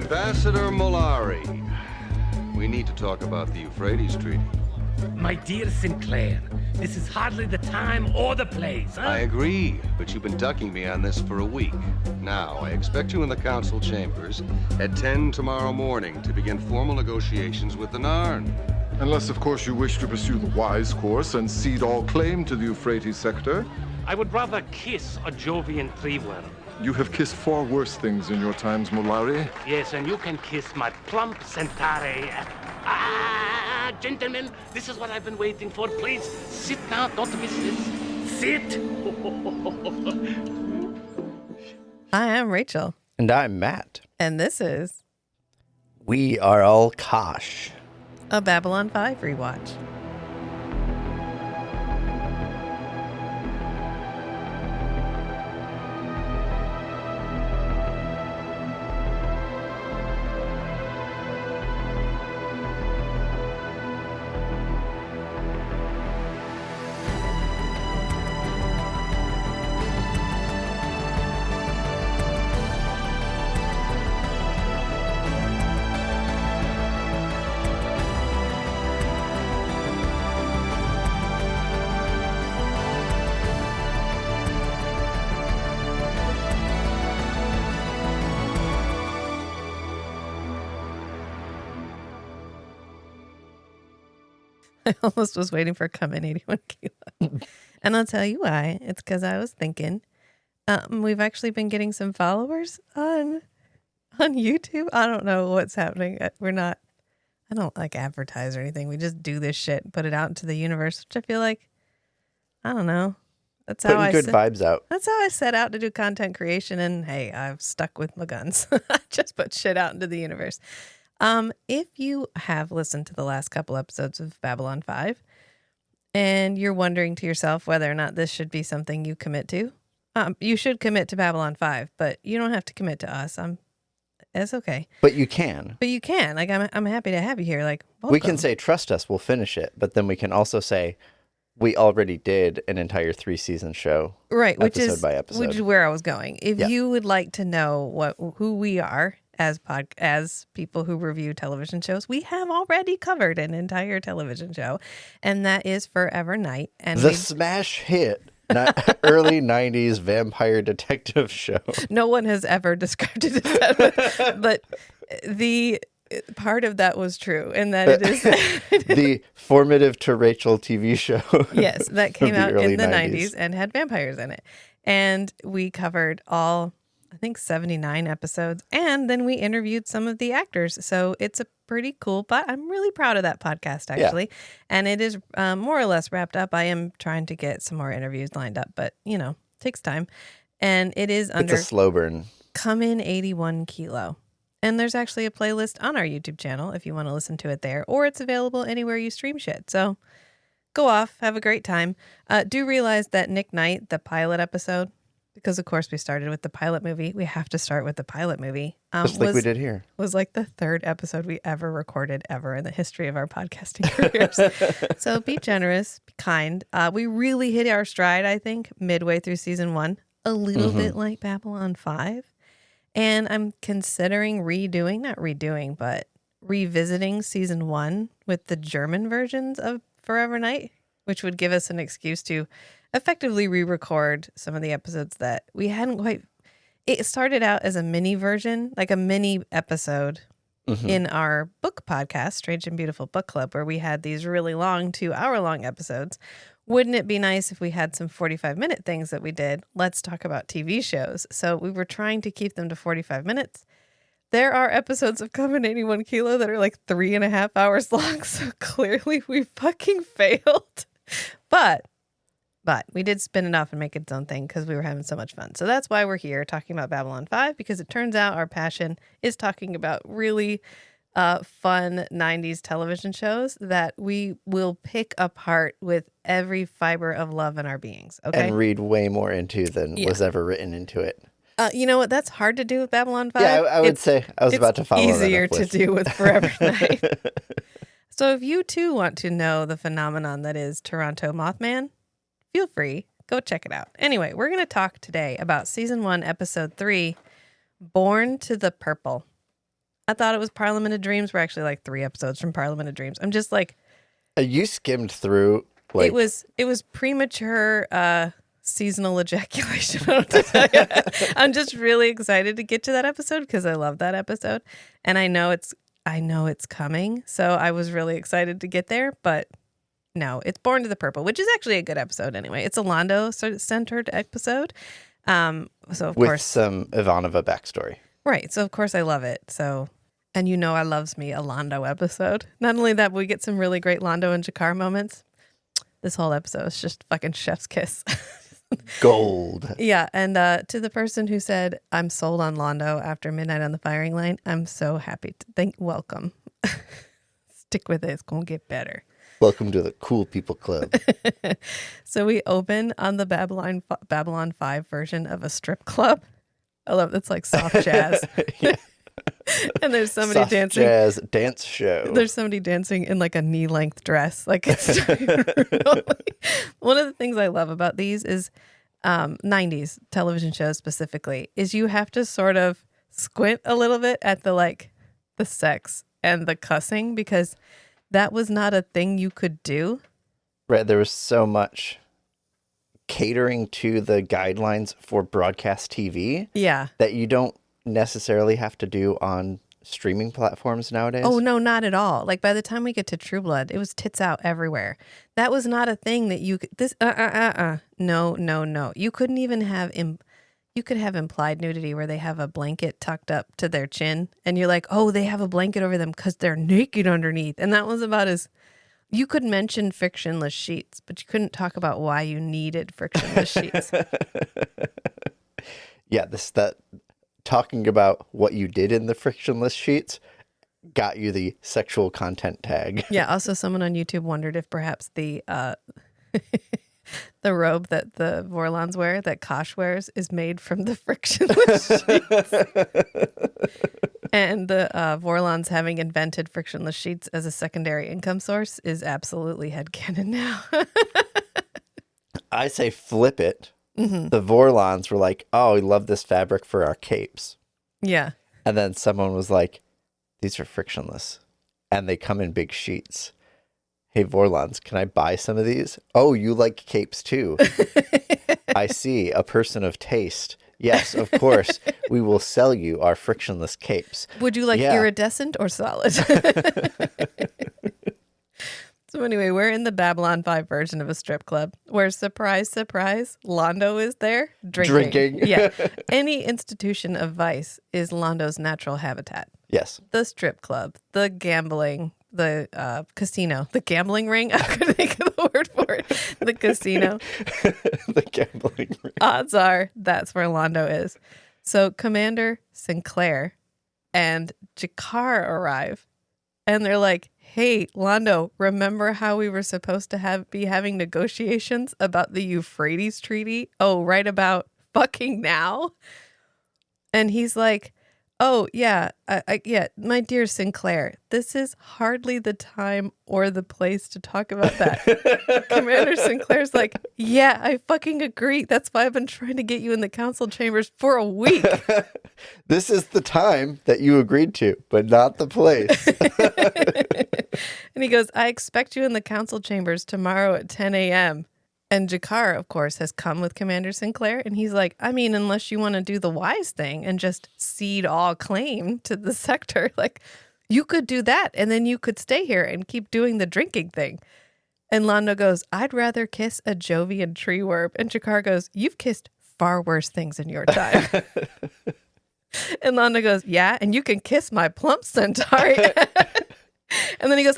Ambassador Molari, we need to talk about the Euphrates Treaty. My dear Sinclair, this is hardly the time or the place, huh? I agree, but you've been ducking me on this for a week. Now, I expect you in the council chambers at 10 tomorrow morning to begin formal negotiations with the Narn. Unless, of course, you wish to pursue the wise course and cede all claim to the Euphrates sector. I would rather kiss a Jovian tree worm. You have kissed far worse things in your times, Molari. Yes, and you can kiss my plump Centauri. Gentlemen, this is what I've been waiting for. Please, sit now. Don't miss this. Sit. Hi, I'm Rachel. And I'm Matt. And this is We Are All Kosh. a Babylon 5 rewatch. I almost was waiting for Come In 81 Kilo. And I'll tell you why. It's because I was thinking we've actually been getting some followers on YouTube. I don't know what's happening. I don't like advertise or anything. We just do this shit and put it out into the universe, which I feel like, I don't know. That's how Putting good vibes out. That's how I set out to do content creation. And hey, I've stuck with my guns. I just put shit out into the universe. If you have listened to the last couple episodes of Babylon 5 and you're wondering to yourself whether or not this should be something you commit to, you should commit to Babylon 5, but you don't have to commit to us. It's okay. But you can. Like, I'm happy to have you here. Like, welcome. We can say, trust us, we'll finish it. But then we can also say, we already did an entire 3-season show. Right. Which episode is by episode. Which is where I was going. If you would like to know who we are as people who review television shows, we have already covered an entire television show, and that is Forever Night. And the smash hit early 90s vampire detective show. No one has ever described it as that, but the part of that was true, and that it is the formative to Rachel TV show. Yes, that came out in the 90s 90s and had vampires in it. And we covered all, I think, 79 episodes, and then we interviewed some of the actors. So it's a pretty cool, but I'm really proud of that podcast, actually. Yeah. And it is more or less wrapped up. I am trying to get some more interviews lined up, but, takes time. And it is under... It's a slow burn. Come In 81 Kilo. And there's actually a playlist on our YouTube channel if you want to listen to it there, or it's available anywhere you stream shit. So go off, have a great time. Do realize that Nick Knight, the pilot episode, because of course we started with the pilot movie, we have to start with the pilot movie. Just like we did here. Was like the third episode we ever recorded ever in the history of our podcasting careers. So be generous, be kind. We really hit our stride, I think, midway through season 1, a little bit like Babylon 5. And I'm considering revisiting season 1 with the German versions of Forever Night, which would give us an excuse to effectively re-record some of the episodes that we hadn't quite. It started out as a mini version, like a mini episode in our book podcast, Strange and Beautiful Book Club, where we had these really long 2-hour-long episodes. Wouldn't it be nice if we had some 45-minute things that we did? Let's talk about TV shows. So we were trying to keep them to 45 minutes. There are episodes of Come In 81 Kilo that are like 3.5 hours long. So clearly we fucking failed. But we did spin it off and make it its own thing because we were having so much fun. So that's why we're here talking about Babylon 5, because it turns out our passion is talking about really fun 90s television shows that we will pick apart with every fiber of love in our beings. Okay. And read way more into than was ever written into it. You know what? That's hard to do with Babylon 5. Yeah, I would say I was about to follow that up with. It's easier to do with Forever Night. So if you too want to know the phenomenon that is Toronto Mothman, feel free. Go check it out. Anyway, we're going to talk today about season 1, episode 3, Born to the Purple. I thought it was Parliament of Dreams. We're actually like 3 episodes from Parliament of Dreams. I'm just like, You skimmed through. Like, it was premature seasonal ejaculation. I don't know what to tell you. I'm just really excited to get to that episode because I love that episode, and I know it's coming. So I was really excited to get there, but no, it's Born to the Purple, which is actually a good episode anyway. It's a Londo centered episode. So of with course, some Ivanova backstory. right. So of course I love it. So, and I loves me a Londo episode. Not only that, but we get some really great Londo and Jakar moments. This whole episode is just fucking chef's kiss. Gold. Yeah, and to the person who said, I'm sold on Londo after Midnight on the Firing Line, I'm so happy to welcome. Stick with it. It's going to get better. Welcome to the Cool People Club. So we open on the Babylon 5 version of a strip club. I love it's like soft jazz. Yeah. And there's somebody Soft dancing. jazz dance show. There's somebody dancing in like a knee-length dress. Like it's really... One of the things I love about these is 90s television shows specifically is you have to sort of squint a little bit at the sex and the cussing because that was not a thing you could do. Right, there was so much catering to the guidelines for broadcast TV Yeah. that you don't necessarily have to do on streaming platforms nowadays. Oh, no, not at all. Like by the time we get to True Blood, it was tits out everywhere. That was not a thing that you could, No. You couldn't even have, you could have implied nudity where they have a blanket tucked up to their chin and you're like, oh, they have a blanket over them because they're naked underneath. And that was about as, you could mention frictionless sheets, but you couldn't talk about why you needed frictionless sheets. Yeah, talking about what you did in the frictionless sheets got you the sexual content tag. Yeah. Also, someone on YouTube wondered if perhaps the the robe that the Vorlons wear, that Kosh wears, is made from the frictionless sheets. And the Vorlons having invented frictionless sheets as a secondary income source is absolutely headcanon now. I say flip it. Mm-hmm. The Vorlons were like, oh, we love this fabric for our capes. Yeah. And then someone was like, these are frictionless. And they come in big sheets. Hey, Vorlons, can I buy some of these? Oh, you like capes too. I see. A person of taste. Yes, of course. We will sell you our frictionless capes. Would you like iridescent or solid? So anyway, we're in the Babylon 5 version of a strip club where, surprise, surprise, Londo is there drinking. Yeah. Any institution of vice is Londo's natural habitat. Yes. The strip club, the gambling, the casino, the gambling ring. I couldn't think of the word for it. The casino. The gambling ring. Odds are that's where Londo is. So Commander Sinclair and Jakar arrive and they're like, hey, Londo, remember how we were supposed to be having negotiations about the Euphrates Treaty? Oh, right about fucking now? And he's like, oh, yeah, yeah, my dear Sinclair, this is hardly the time or the place to talk about that. Commander Sinclair's like, yeah, I fucking agree. That's why I've been trying to get you in the council chambers for a week. This is the time that you agreed to, but not the place. And he goes, I expect you in the council chambers tomorrow at 10 a.m. And Jakar, of course, has come with Commander Sinclair. And he's like, I mean, unless you want to do the wise thing and just cede all claim to the sector, like you could do that. And then you could stay here and keep doing the drinking thing. And Londo goes, I'd rather kiss a Jovian tree worm. And Jakar goes, you've kissed far worse things in your time. And Londo goes, yeah, and you can kiss my plump centaur. And then he goes,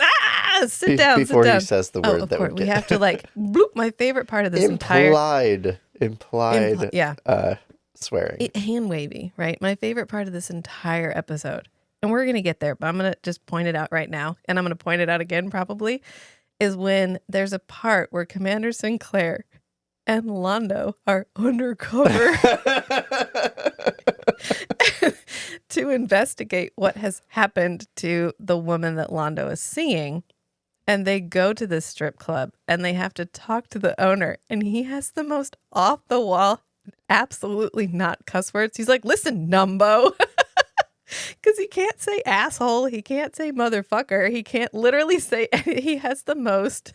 sit down, Before sit down. he says the word that we have to bloop. My favorite part of this implied swearing. Hand wavy, right? My favorite part of this entire episode, and we're going to get there, but I'm going to just point it out right now, and I'm going to point it out again probably, is when there's a part where Commander Sinclair and Londo are undercover to investigate what has happened to the woman that Londo is seeing. And they go to this strip club and they have to talk to the owner. And he has the most off the wall, absolutely not cuss words. He's like, listen, Numbo. Because he can't say asshole. He can't say motherfucker. He can't literally say, he has the most.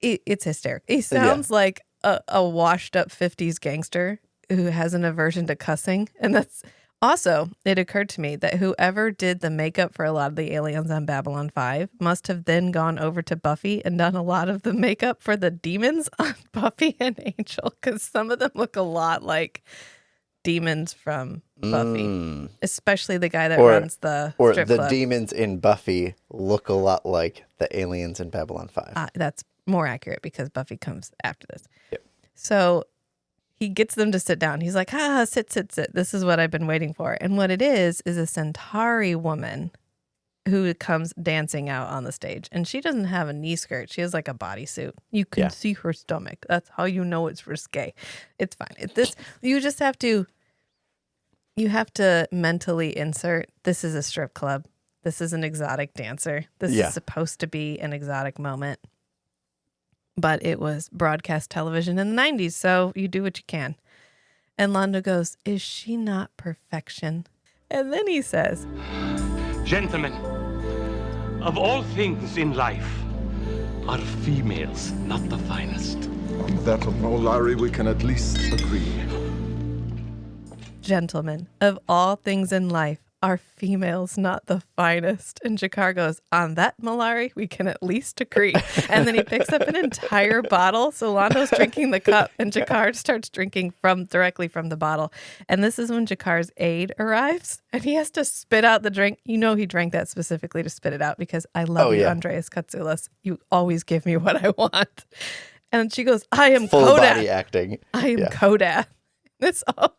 It's hysterical. He sounds like a washed up 50s gangster who has an aversion to cussing. And that's also, it occurred to me that whoever did the makeup for a lot of the aliens on Babylon 5 must have then gone over to Buffy and done a lot of the makeup for the demons on Buffy and Angel. Because some of them look a lot like demons from Buffy, especially the guy that runs the strip club. Demons in Buffy look a lot like the aliens in Babylon 5. That's more accurate because Buffy comes after this. Yep. So he gets them to sit down. He's like, sit. This is what I've been waiting for. And what it is a Centauri woman who comes dancing out on the stage. And she doesn't have a knee skirt. She has like a bodysuit. You can see her stomach. That's how you know it's risque. It's fine. You have to mentally insert, this is a strip club. This is an exotic dancer. This is supposed to be an exotic moment. But it was broadcast television in the 90s, so you do what you can. And Londo goes, is she not perfection? And then he says, Gentlemen, of all things in life, are females not the finest? On that, Molari, we can at least agree. gentlemen, of all things in life, are females not the finest? And Jakar goes, on that, Malari, we can at least agree. And then he picks up an entire bottle. So Londo's drinking the cup and Jakar starts drinking directly from the bottle. And this is when Jakar's aide arrives and he has to spit out the drink. You know he drank that specifically to spit it out because I love you, Andreas Katsoulas. You always give me what I want. And she goes, I am full Kodak. body acting. I am Kodak. That's all.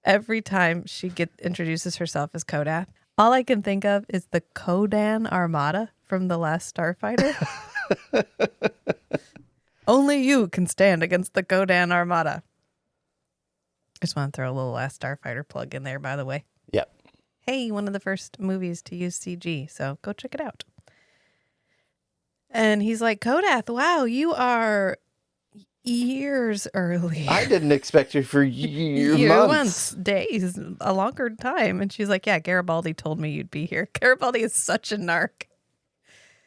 Every time she introduces herself as Kodak, all I can think of is the Kodan Armada from The Last Starfighter. Only you can stand against the Kodan Armada. I just want to throw a little Last Starfighter plug in there, by the way. Yep. Hey, one of the first movies to use CG, so go check it out. And he's like, Kodath, wow, you are years early. I didn't expect you for months. Days, a longer time. And she's like, yeah, Garibaldi told me you'd be here. Garibaldi is such a narc.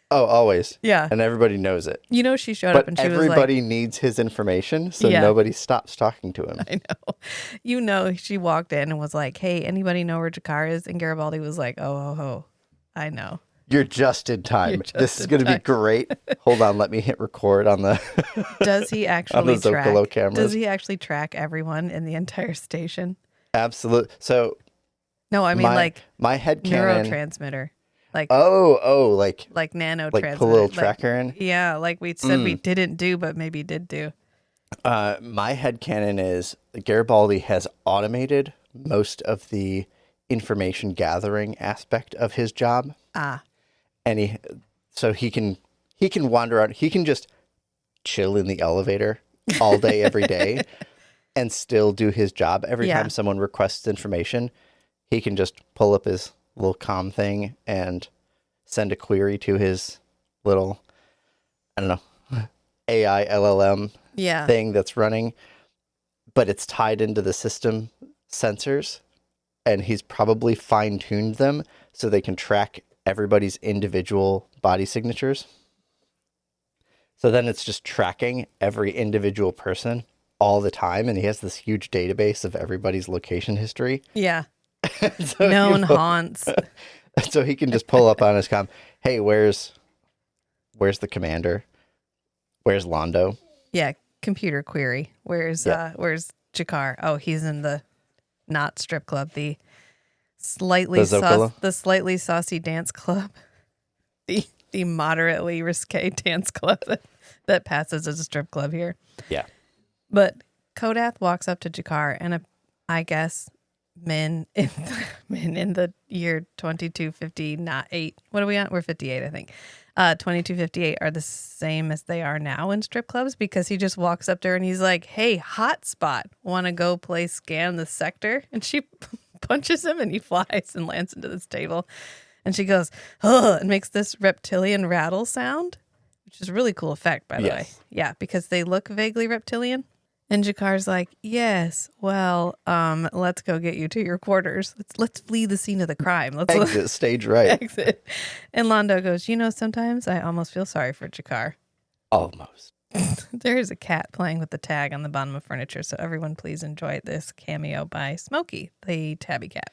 Oh, always. Yeah. And everybody knows it. You know, she showed up and she was like... everybody needs his information, so nobody stops talking to him. I know. You know, she walked in and was like, hey, anybody know where Jakar is? And Garibaldi was like, oh, I know. You're just in time. This is going to be great. Hold on, let me hit record on the Does he actually on the Zocalo cameras. Does he actually track everyone in the entire station? Absolutely. So no, I mean like my headcanon neurotransmitter. Like like nanotransmitter. Like put a little tracker in. Yeah, like we said we didn't do, but maybe did do. My headcanon is Garibaldi has automated most of the information gathering aspect of his job. And he can wander out. He can just chill in the elevator all day, every day, and still do his job. Every time someone requests information, he can just pull up his little comm thing and send a query to his little, I don't know, AI LLM thing that's running. But it's tied into the system sensors, and he's probably fine-tuned them so they can track everybody's individual body signatures. So then it's just tracking every individual person all the time. And he has this huge database of everybody's location history. Yeah. So known haunts. So he can just pull up on his comm. Hey, where's the commander? Where's Londo? Yeah. Computer query. Where's Jakar? Oh, he's in the not strip club. The slightly saucy dance club, the moderately risque dance club that passes as a strip club here. Yeah. But Kodath walks up to Jakar, and I guess men in the year 2250, not 8. What are we on? We're 58, I think. 2258 are the same as they are now in strip clubs, because he just walks up there and he's like, "Hey, hotspot, want to go play Scan the Sector?" And she punches him and he flies and lands into this table. And she goes, "Ugh," and makes this reptilian rattle sound, which is a really cool effect, by the way. Yeah, because they look vaguely reptilian. And Jakar's like, yes, well, let's go get you to your quarters. Let's flee the scene of the crime. Let's Exit stage right. exit. And Londo goes, sometimes I almost feel sorry for Jakar. Almost. There is a cat playing with the tag on the bottom of furniture, so everyone please enjoy this cameo by Smokey, the tabby cat.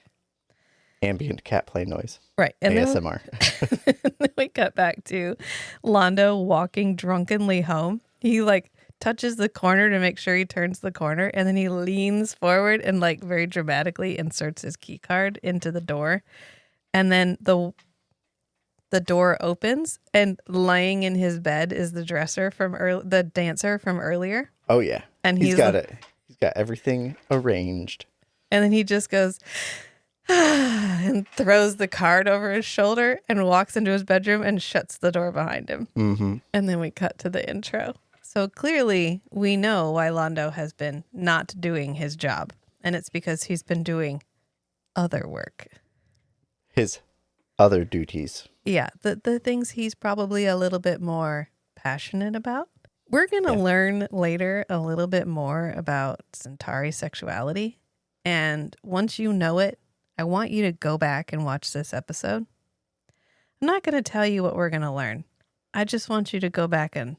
Ambient cat play noise. Right. And ASMR. Then we cut back to Londo walking drunkenly home. He touches the corner to make sure he turns the corner, and then he leans forward and very dramatically inserts his key card into the door. And then the door opens, and lying in his bed is the the dancer from earlier. Oh yeah. And he's got it. He's got everything arranged. And then he just goes and throws the card over his shoulder and walks into his bedroom and shuts the door behind him. Mm-hmm. And then we cut to the intro. So clearly we know why Londo has been not doing his job. And it's because he's been doing other work. His other duties. Yeah, the things he's probably a little bit more passionate about. We're going to learn later a little bit more about Centauri sexuality. And once you know it, I want you to go back and watch this episode. I'm not going to tell you what we're going to learn. I just want you to go back and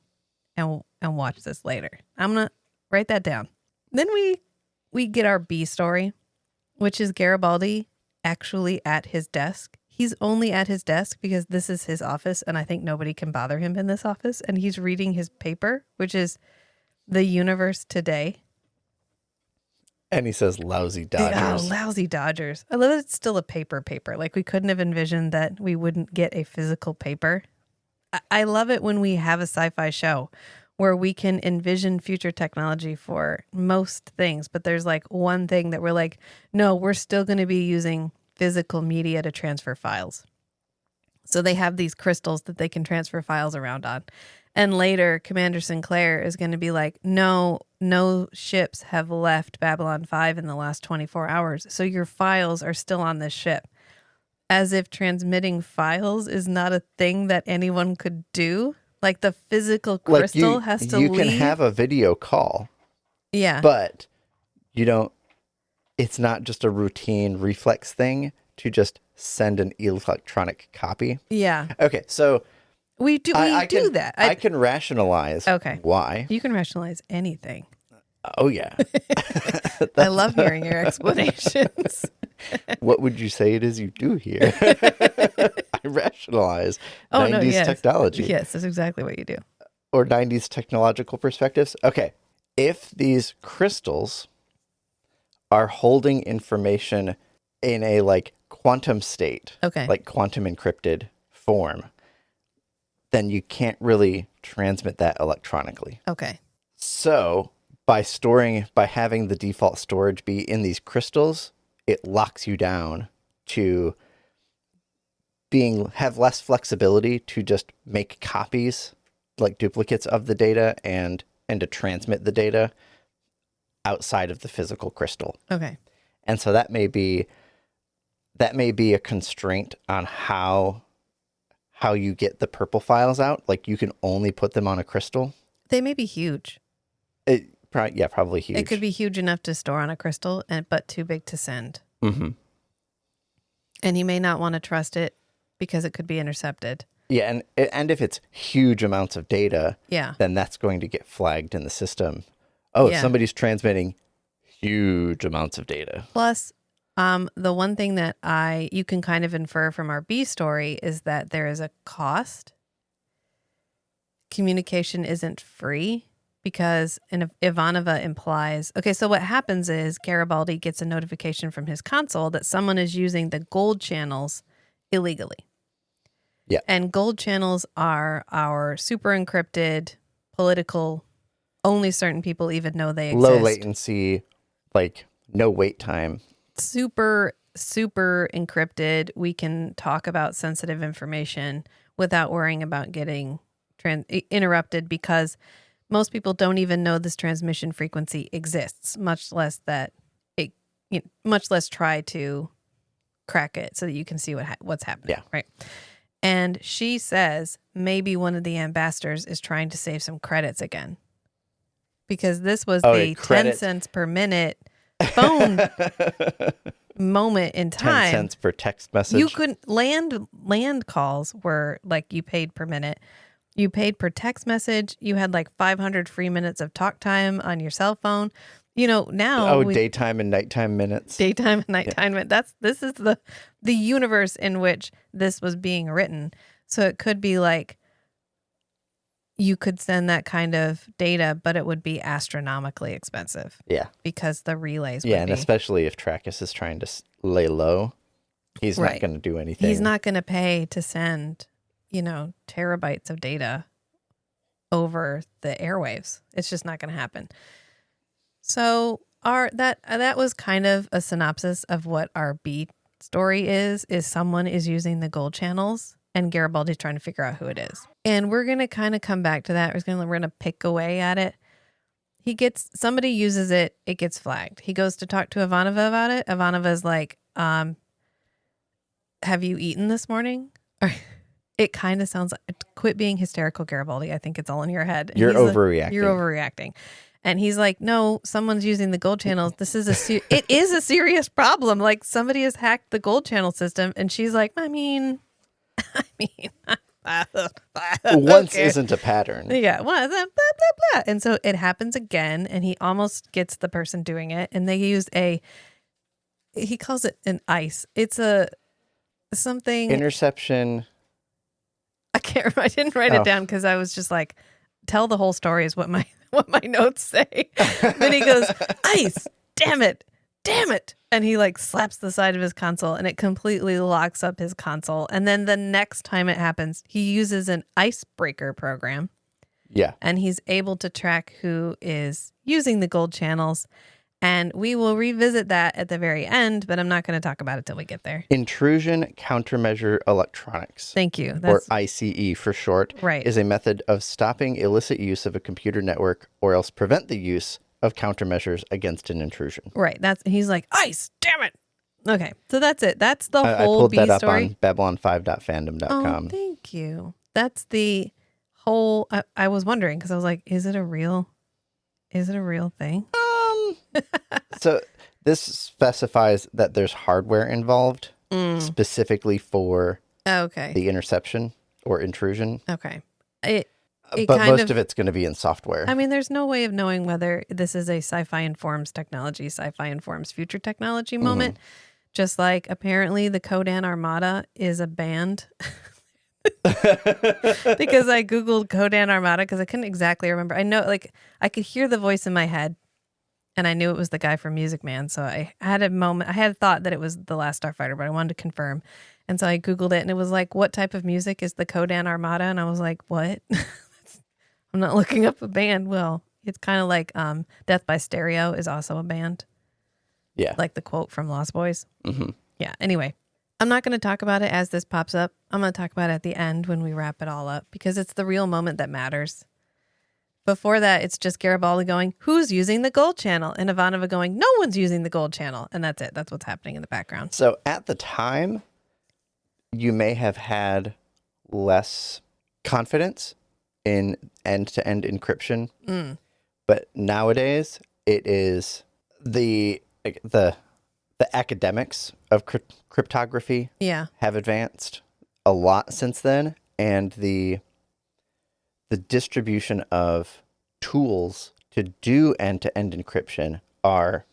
watch this later. I'm going to write that down. Then we get our B story, which is Garibaldi actually at his desk. He's only at his desk because this is his office, and I think nobody can bother him in this office. And he's reading his paper, which is The Universe Today. And he says, lousy Dodgers. Yeah, lousy Dodgers. I love that it's still a paper. We couldn't have envisioned that we wouldn't get a physical paper. I love it when we have a sci-fi show where we can envision future technology for most things, but there's one thing that we're no, we're still going to be using physical media to transfer files. So they have these crystals that they can transfer files around on. And later, Commander Sinclair is going to be no ships have left Babylon 5 in the last 24 hours. So your files are still on this ship. As if transmitting files is not a thing that anyone could do. The physical crystal has to leave. You can have a video call. Yeah. But it's not just a routine reflex thing to just send an electronic copy. Yeah. Okay, so we do that. I can rationalize why. You can rationalize anything. Oh, yeah. I love hearing your explanations. What would you say it is you do here? I rationalize 90s technology. Yes, that's exactly what you do. Or 90s technological perspectives. Okay, if these crystals are holding information in a quantum state, quantum encrypted form, then you can't really transmit that electronically. Okay. So by having the default storage be in these crystals, it locks you down to have less flexibility to just make copies, duplicates of the data and to transmit the data outside of the physical crystal. Okay. And so that may be a constraint on how you get the purple files out. You can only put them on a crystal. They may be huge. Probably huge. It could be huge enough to store on a crystal, but too big to send. Mm-hmm. And you may not want to trust it because it could be intercepted. Yeah, and if it's huge amounts of data, then that's going to get flagged in the system. Oh, somebody's transmitting huge amounts of data. Plus, the one thing that you can kind of infer from our B story is that there is a cost. Communication isn't free. Because Ivanova implies, so what happens is Garibaldi gets a notification from his console that someone is using the gold channels illegally. Yeah. And gold channels are our super encrypted, political, only certain people even know they exist. Low latency, no wait time. Super, super encrypted. We can talk about sensitive information without worrying about getting interrupted because most people don't even know this transmission frequency exists, much less try to crack it so that you can see what's happening. Yeah. Right. And she says maybe one of the ambassadors is trying to save some credits again. because this was Oh, a it credits- 10 cents per minute phone moment in 10 time. cents per text message. You couldn't land calls were like you paid per minute. You paid per text message. You had like 500 free minutes of talk time on your cell phone. You know, now daytime and nighttime minutes. daytime and nighttime. This is the universe in which this was being written. So it could be like you could send that kind of data, but it would be astronomically expensive. Yeah. Because the relays would Yeah, and be. especially if Trackus is trying to lay low, he's not Right. going to do anything. He's not going to pay to send, terabytes of data over the airwaves. It's just not going to happen. So that was kind of a synopsis of what our B story is someone is using the gold channels and Garibaldi's trying to figure out who it is. And we're going to kind of come back to that. We're going to pick away at it. Somebody uses it, it gets flagged. He goes to talk to Ivanova about it. Ivanova's like, have you eaten this morning? It kind of sounds like, quit being hysterical, Garibaldi. I think it's all in your head. And You're he's like, overreacting. You're overreacting. And he's like, no, someone's using the gold channels. This is it is a serious problem. Like somebody has hacked the gold channel system. And she's like, I mean, Once okay. isn't a pattern. Yeah. Well, blah, blah, blah. And so it happens again. And he almost gets the person doing it. And they use he calls it an ICE. It's something. Interception. I can't remember. I didn't write it down because I was just like, tell the whole story is what my notes say. Then he goes, ICE, damn it. And he like slaps the side of his console and it completely locks up his console. And then the next time it happens, he uses an icebreaker program. Yeah. And he's able to track who is using the gold channels. And we will revisit that at the very end, but I'm not going to talk about it till we get there. Intrusion Countermeasure Electronics. Thank you. Or ICE for short, Right. is a method of stopping illicit use of a computer network or else prevent the use of countermeasures against an intrusion. Right. He's like, ICE, damn it. Okay. So that's it. That's the I whole pulled B that up story. on babylon5.fandom.com. Oh, thank you. That's the whole, I was wondering because I was like, is it a real thing? So this specifies that there's hardware involved specifically for Okay. the interception or intrusion. Okay. It But kind most of it's going to be in software. I mean, there's no way of knowing whether this is a sci-fi informs technology, sci-fi informs future technology moment. Just like apparently the Kodan Armada is a band. Because I Googled Kodan Armada because I couldn't exactly remember. I know, like, I could hear the voice in my head and I knew it was the guy from Music Man. So I had a moment, I had thought that it was The Last Starfighter, but I wanted to confirm. And so I Googled it and it was like, what type of music is the Kodan Armada? And I was like, what? I'm not looking up a band. Well, it's kind of like Death by Stereo is also a band. Yeah. Like the quote from Lost Boys. Mm-hmm. Yeah. Anyway, I'm not going to talk about it as this pops up. I'm going to talk about it at the end when we wrap it all up because it's the real moment that matters. Before that, it's just Garibaldi going, who's using the gold channel? And Ivanova going, no one's using the gold channel. And that's it. That's what's happening in the background. So at the time, you may have had less confidence in end-to-end encryption. But nowadays, it is the academics of cryptography have advanced a lot since then, and the distribution of tools to do end-to-end encryption are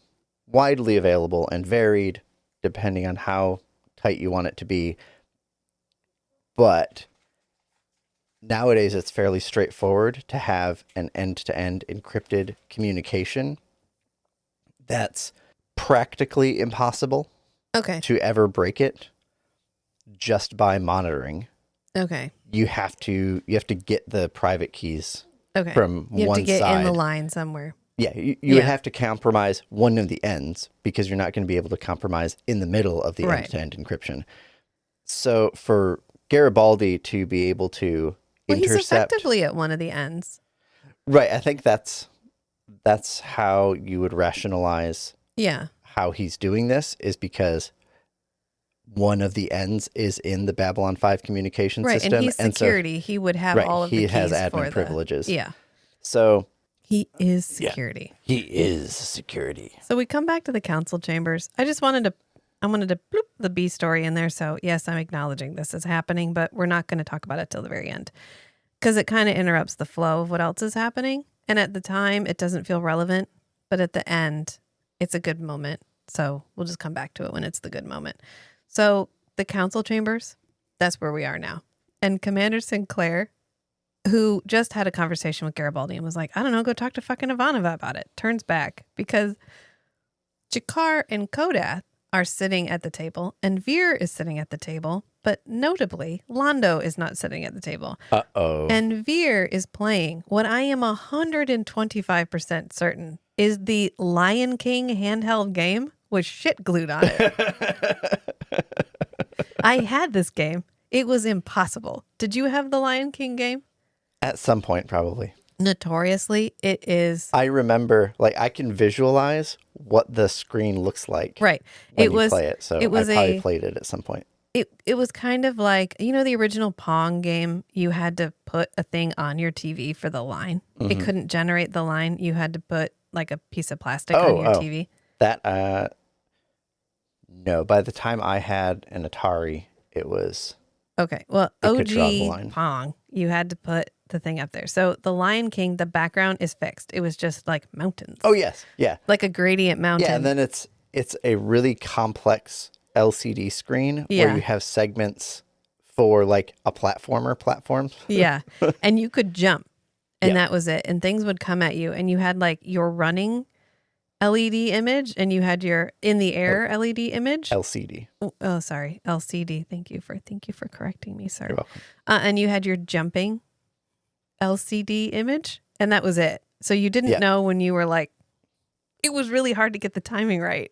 widely available and varied depending on how tight you want it to be. But nowadays, it's fairly straightforward to have an end-to-end encrypted communication that's practically impossible to ever break it just by monitoring. Okay. You have to get the private keys Okay. from You have one to get side. in the line somewhere. Yeah, you would have to compromise one of the ends because you're not going to be able to compromise in the middle of the Right. end-to-end encryption. So for Garibaldi to be able to Well, he's intercept, effectively at one of the ends. right? I think that's how you would rationalize Yeah. how he's doing this, is because one of the ends is in the Babylon 5 communication Right. system, And he's security. He would have all of the he keys has for admin privileges. Yeah. So He is security. He is security. So we come back to the council chambers. I wanted to bloop the B story in there. So yes, I'm acknowledging this is happening, but we're not going to talk about it till the very end because it kind of interrupts the flow of what else is happening. And at the time, it doesn't feel relevant, but at the end, it's a good moment. So we'll just come back to it when it's the good moment. So the council chambers, that's where we are now. And Commander Sinclair, who just had a conversation with Garibaldi and was like, I don't know, go talk to fucking Ivanova about it, turns back because Jakar and Kodath are sitting at the table and Veer is sitting at the table, but notably, Londo is not sitting at the table. Uh-oh. And Veer is playing what I am 125% certain is the Lion King handheld game with shit glued on it. I had this game. It was impossible. Did you have the Lion King game? At some point, probably. Notoriously, it is. I remember, like, I can visualize what the screen looks like. Right. When you play it. So it was I probably played it at some point. It was kind of like, you know, the original Pong game, you had to put a thing on your TV for the line. It couldn't generate the line. You had to put like a piece of plastic on your TV. That, no, by the time I had an Atari, it was. Okay. Well, could draw the line. OG Pong, you had to put the thing up there. So the Lion King, the background is fixed. It was just like mountains. Oh, yes. Yeah. Like a gradient mountain. Yeah, and then it's a really complex LCD screen where you have segments for like a platforms. Yeah. And you could jump and that was it. And things would come at you and you had like your running LED image and you had your in the air LED image. LCD. Oh, sorry. LCD. Thank you for correcting me, sir. You're welcome. And you had your jumping LCD image and that was it. So you didn't know when you were like, it was really hard to get the timing right.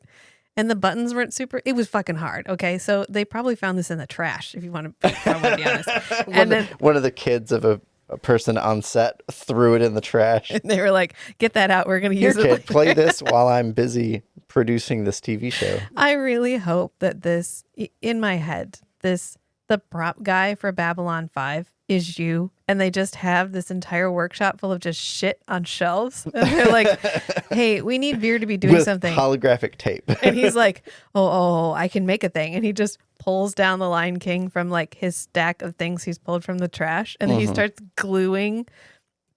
And the buttons weren't super. It was fucking hard. Okay, so they probably found this in the trash. If you want to be honest. And one of the kids of a person on set threw it in the trash. And they were like, "Get that out. We're going to use it. Kid, play this while I'm busy producing this TV show." I really hope that this, in my head, the prop guy for Babylon 5 is you, and they just have this entire workshop full of just shit on shelves. And they're like, hey, we need Veer to be doing with something. Holographic tape. And he's like, oh, I can make a thing. And he just pulls down the Lion King from like his stack of things he's pulled from the trash. And then he starts gluing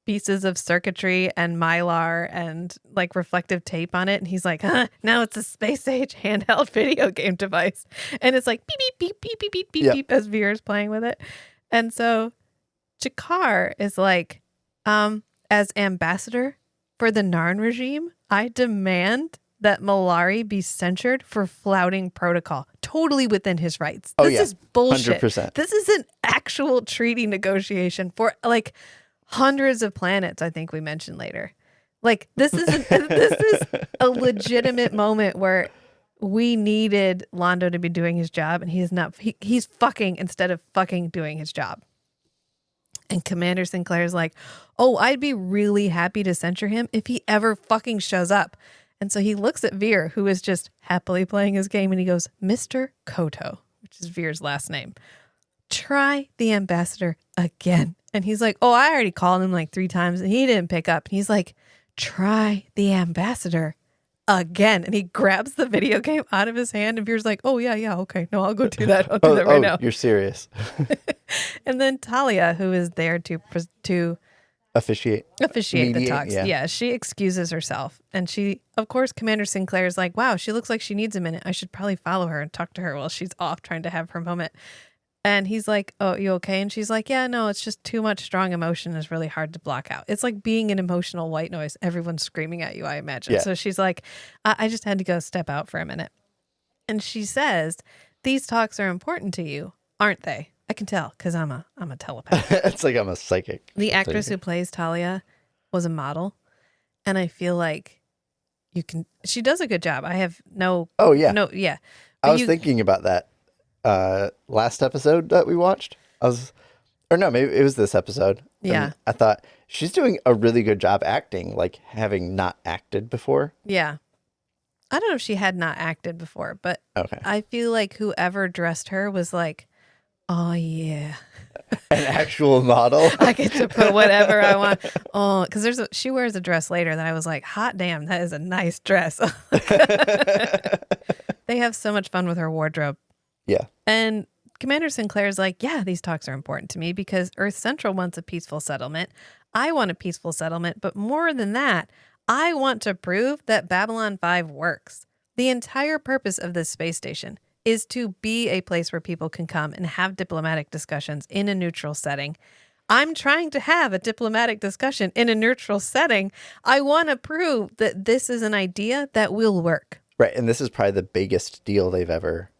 pieces of circuitry and mylar and like reflective tape on it. And he's like, now it's a space age handheld video game device. And it's like beep, beep, beep, beep, beep, beep, beep as Veer's playing with it. And so Jakar is like, as ambassador for the Narn regime, I demand that Malari be censured for flouting protocol. Totally within his rights. This is bullshit. 100%. This is an actual treaty negotiation for like hundreds of planets, I think we mentioned later. Like this is a legitimate moment where we needed Londo to be doing his job and he is not. He's fucking instead of fucking doing his job. And Commander Sinclair's like, oh, I'd be really happy to censure him if he ever fucking shows up. And so he looks at Veer, who is just happily playing his game, and he goes, Mr. Koto, which is Veer's last name, try the ambassador again. And he's like, oh, I already called him like 3 times and he didn't pick up. And he's like, try the ambassador again. And he grabs the video game out of his hand and Veer's like, oh, yeah, okay. No, I'll go do that. I'll do that right now. You're serious. And then Talia, who is there to officiate the talks. Yeah, she excuses herself. And she, of course, Commander Sinclair is like, wow, she looks like she needs a minute. I should probably follow her and talk to her while she's off trying to have her moment. And he's like, oh, you okay? And she's like, yeah, no, it's just too much strong emotion is really hard to block out. It's like being an emotional white noise. Everyone's screaming at you, I imagine. Yeah. So she's like, I just had to go step out for a minute. And she says, these talks are important to you, aren't they? I can tell because I'm a telepath. It's like I'm a psychic. The actress who plays Talia was a model. And I feel like she does a good job. I have no. Oh, yeah. No, yeah. I was thinking about that last episode that we watched. Maybe it was this episode. Yeah. And I thought she's doing a really good job acting, like having not acted before. Yeah. I don't know if she had not acted before, but okay. I feel like whoever dressed her was like, oh, yeah. An actual model. I get to put whatever I want. Oh, because she wears a dress later that I was like, hot damn, that is a nice dress. They have so much fun with her wardrobe. Yeah. And Commander Sinclair's like, yeah, these talks are important to me because Earth Central wants a peaceful settlement. I want a peaceful settlement, but more than that, I want to prove that Babylon 5 works. The entire purpose of this space station is to be a place where people can come and have diplomatic discussions in a neutral setting. I'm trying to have a diplomatic discussion in a neutral setting. I want to prove that this is an idea that will work. Right. And this is probably the biggest deal they've ever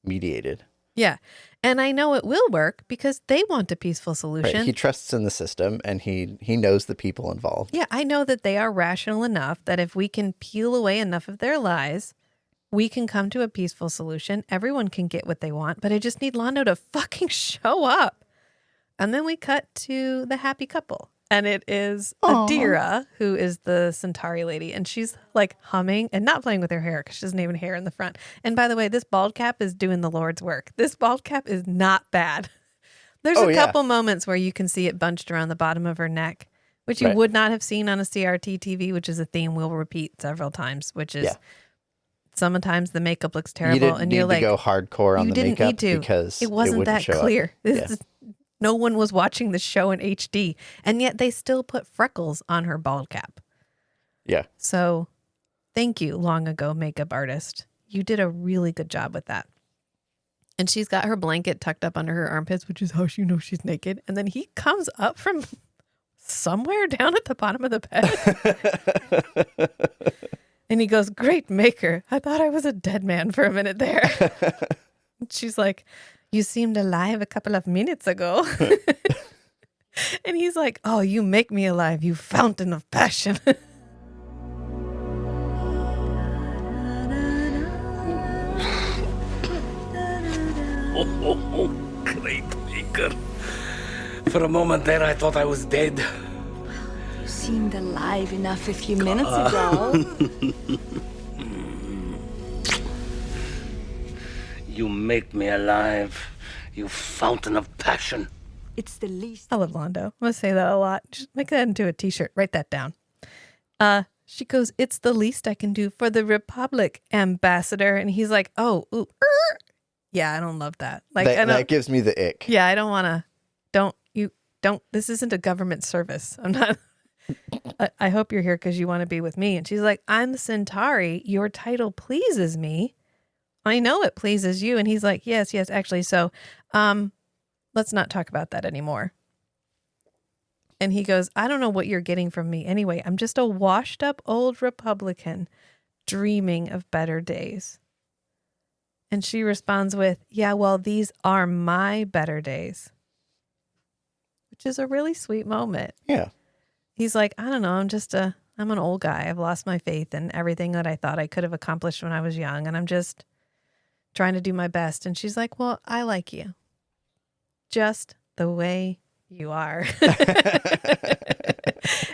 mediated. Yeah. And I know it will work because they want a peaceful solution. Right. He trusts in the system and he knows the people involved. Yeah, I know that they are rational enough that if we can peel away enough of their lies, we can come to a peaceful solution. Everyone can get what they want, but I just need Londo to fucking show up. And then we cut to the happy couple. And it is Adira, who is the Centauri lady. And she's like humming and not playing with her hair because she doesn't even have hair in the front. And by the way, this bald cap is doing the Lord's work. This bald cap is not bad. There's a couple moments where you can see it bunched around the bottom of her neck, which you would not have seen on a CRT TV, which is a theme we'll repeat several times, which is sometimes the makeup looks terrible. You didn't and need you're to like, go hardcore on the makeup because it wasn't that clear. Yeah. No one was watching the show in HD, and yet they still put freckles on her bald cap. Yeah. So thank you, long ago makeup artist. You did a really good job with that. And she's got her blanket tucked up under her armpits, which is how she knows she's naked. And then he comes up from somewhere down at the bottom of the bed. And he goes, great maker. I thought I was a dead man for a minute there. She's like, you seemed alive a couple of minutes ago. And he's like, oh, you make me alive, you fountain of passion. Oh, great maker. For a moment there, I thought I was dead. You seemed alive enough a few minutes ago. You make me alive, you fountain of passion. It's the least. I love Londo. I'm going to say that a lot. Just make that into a t-shirt. Write that down. She goes, it's the least I can do for the Republic, Ambassador. And he's like, oh, ooh, yeah, I don't love that. Like that gives me the ick. Yeah, I don't want to. Don't. This isn't a government service. I'm not. I hope you're here because you want to be with me. And she's like, I'm the Centauri. Your title pleases me. I know it pleases you. And he's like, yes, actually. So, let's not talk about that anymore. And he goes, I don't know what you're getting from me. Anyway, I'm just a washed up old Republican dreaming of better days. And she responds with, yeah, well, these are my better days. Which is a really sweet moment. Yeah. He's like, I don't know. I'm an old guy. I've lost my faith in everything that I thought I could have accomplished when I was young. And I'm just trying to do my best. And she's like, well, I like you just the way you are.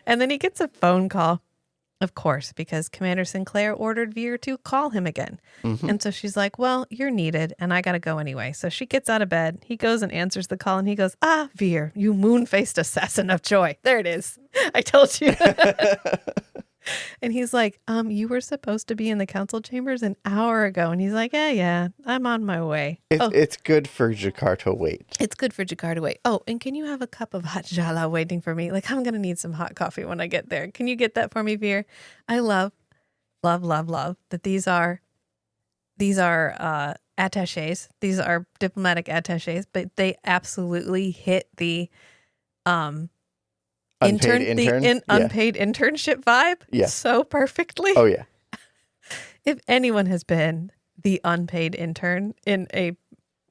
And then he gets a phone call, of course, because Commander Sinclair ordered Veer to call him again. Mm-hmm. And so she's like, well, you're needed and I got to go anyway. So she gets out of bed. He goes and answers the call and he goes, Veer, you moon-faced assassin of joy. There it is. I told you. And he's like, you were supposed to be in the council chambers an hour ago. And he's like, yeah, I'm on my way. It's good for Jakar to wait. It's good for Jakar to wait. Oh, and can you have a cup of hot jala waiting for me? Like, I'm going to need some hot coffee when I get there. Can you get that for me, Veer? I love that these are attaches. These are diplomatic attaches, but they absolutely hit the Unpaid intern? unpaid internship vibe so perfectly. Oh, yeah. If anyone has been the unpaid intern in a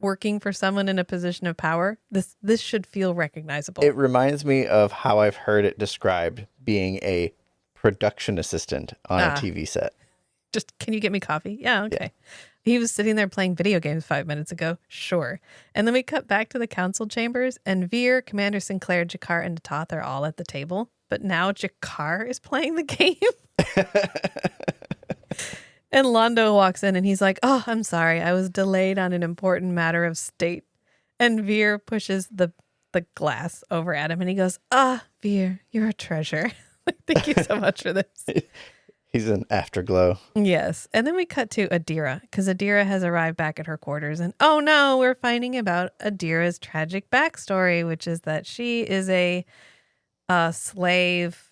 working for someone in a position of power, this should feel recognizable. It reminds me of how I've heard it described being a production assistant on a TV set. Just, can you get me coffee? Yeah, okay. Yeah. He was sitting there playing video games 5 minutes ago. Sure. And then we cut back to the council chambers and Veer, Commander Sinclair, Jakar, and Toth are all at the table. But now Jakar is playing the game. And Londo walks in and he's like, oh, I'm sorry. I was delayed on an important matter of state. And Veer pushes the the glass over at him and he goes, Veer, you're a treasure. Thank you so much for this. He's an afterglow. Yes. And then we cut to Adira because Adira has arrived back at her quarters. And oh no, we're finding about Adira's tragic backstory, which is that she is a slave.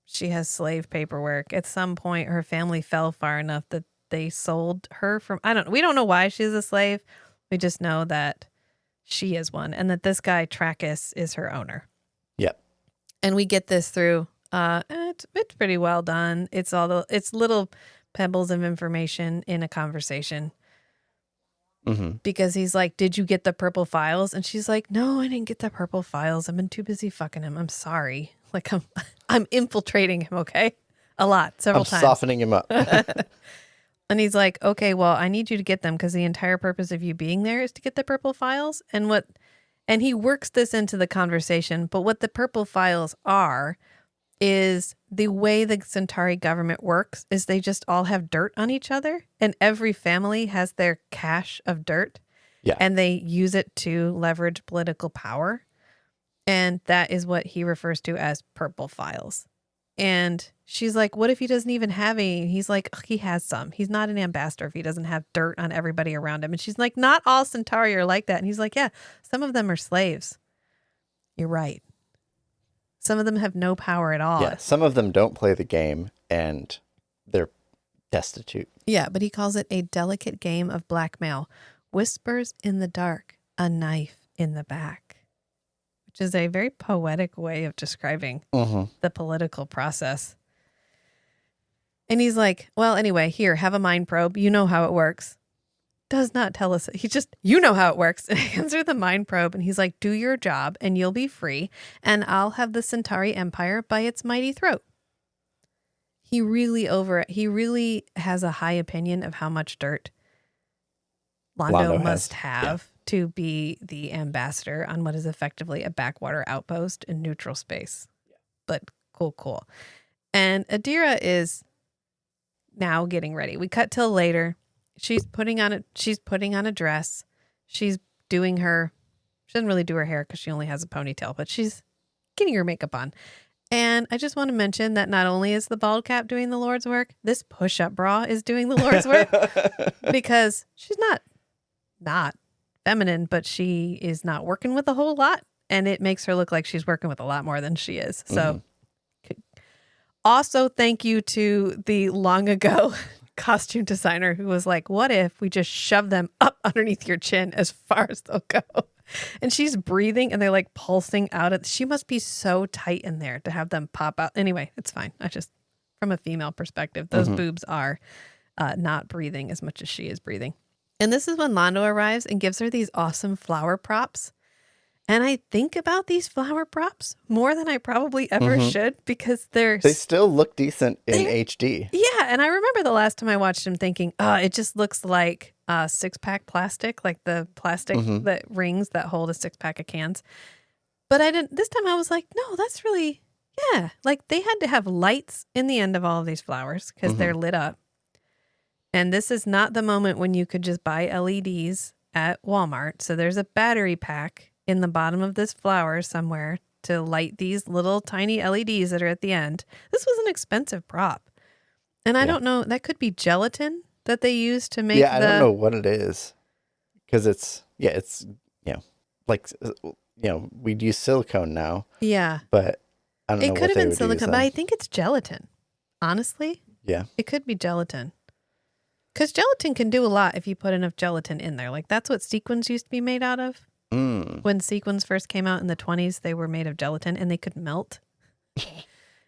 She has slave paperwork. At some point, her family fell far enough that they sold her from, we don't know why she's a slave. We just know that she is one and that this guy, Trachis, is her owner. Yep. And we get this through. It's pretty well done. It's little pebbles of information in a conversation. Mm-hmm. Because he's like, "Did you get the purple files?" And she's like, "No, I didn't get the purple files. I've been too busy fucking him. I'm sorry. Like I'm infiltrating him. Okay, a lot, several times, softening him up." And he's like, "Okay, well, I need you to get them because the entire purpose of you being there is to get the purple files." And he works this into the conversation. But what the purple files are is the way the Centauri government works is they just all have dirt on each other and every family has their cache of dirt. Yeah. And they use it to leverage political power. And that is what he refers to as purple files. And she's like, what if he doesn't even have any? He's like, he has some. He's not an ambassador if he doesn't have dirt on everybody around him. And she's like, not all Centauri are like that. And he's like, yeah, some of them are slaves. You're right. Some of them have no power at all. Yeah, some of them don't play the game and they're destitute. Yeah, but he calls it a delicate game of blackmail. Whispers in the dark, a knife in the back. Which is a very poetic way of describing the political process. And he's like, well, anyway, here, have a mind probe. You know how it works. Does not tell us. He just, you know how it works. And hands her the mind probe. And he's like, do your job and you'll be free. And I'll have the Centauri Empire by its mighty throat. He really has a high opinion of how much dirt Londo must have to be the ambassador on what is effectively a backwater outpost in neutral space. Yeah. But cool. And Adira is now getting ready. We cut till later. She's putting on a dress. She's doing she doesn't really do her hair because she only has a ponytail, but she's getting her makeup on. And I just want to mention that not only is the bald cap doing the Lord's work, this push-up bra is doing the Lord's work because she's not feminine, but she is not working with a whole lot. And it makes her look like she's working with a lot more than she is. So also thank you to the long ago costume designer who was like, what if we just shove them up underneath your chin as far as they'll go? And she's breathing and they're like pulsing out. She must be so tight in there to have them pop out. Anyway, it's fine. I just, from a female perspective, those boobs are not breathing as much as she is breathing. And this is when Londo arrives and gives her these awesome flower props. And I think about these flower props more than I probably ever should because they still look decent in HD. Yeah. And I remember the last time I watched them thinking, it just looks like six-pack plastic, like the plastic that rings that hold a six-pack of cans. But this time I was like, no, that's really, yeah. Like they had to have lights in the end of all of these flowers because they're lit up. And this is not the moment when you could just buy LEDs at Walmart. So there's a battery pack in the bottom of this flower somewhere to light these little tiny LEDs that are at the end. This was an expensive prop. And I don't know, that could be gelatin that they use to make I don't know what it is. Because it's we'd use silicone now. Yeah. But I don't know what it could have they been would silicone, use but then. I think it's gelatin. Honestly. Yeah. It could be gelatin. Because gelatin can do a lot if you put enough gelatin in there. Like that's what sequins used to be made out of. When sequins first came out in the 1920s, they were made of gelatin and they could melt.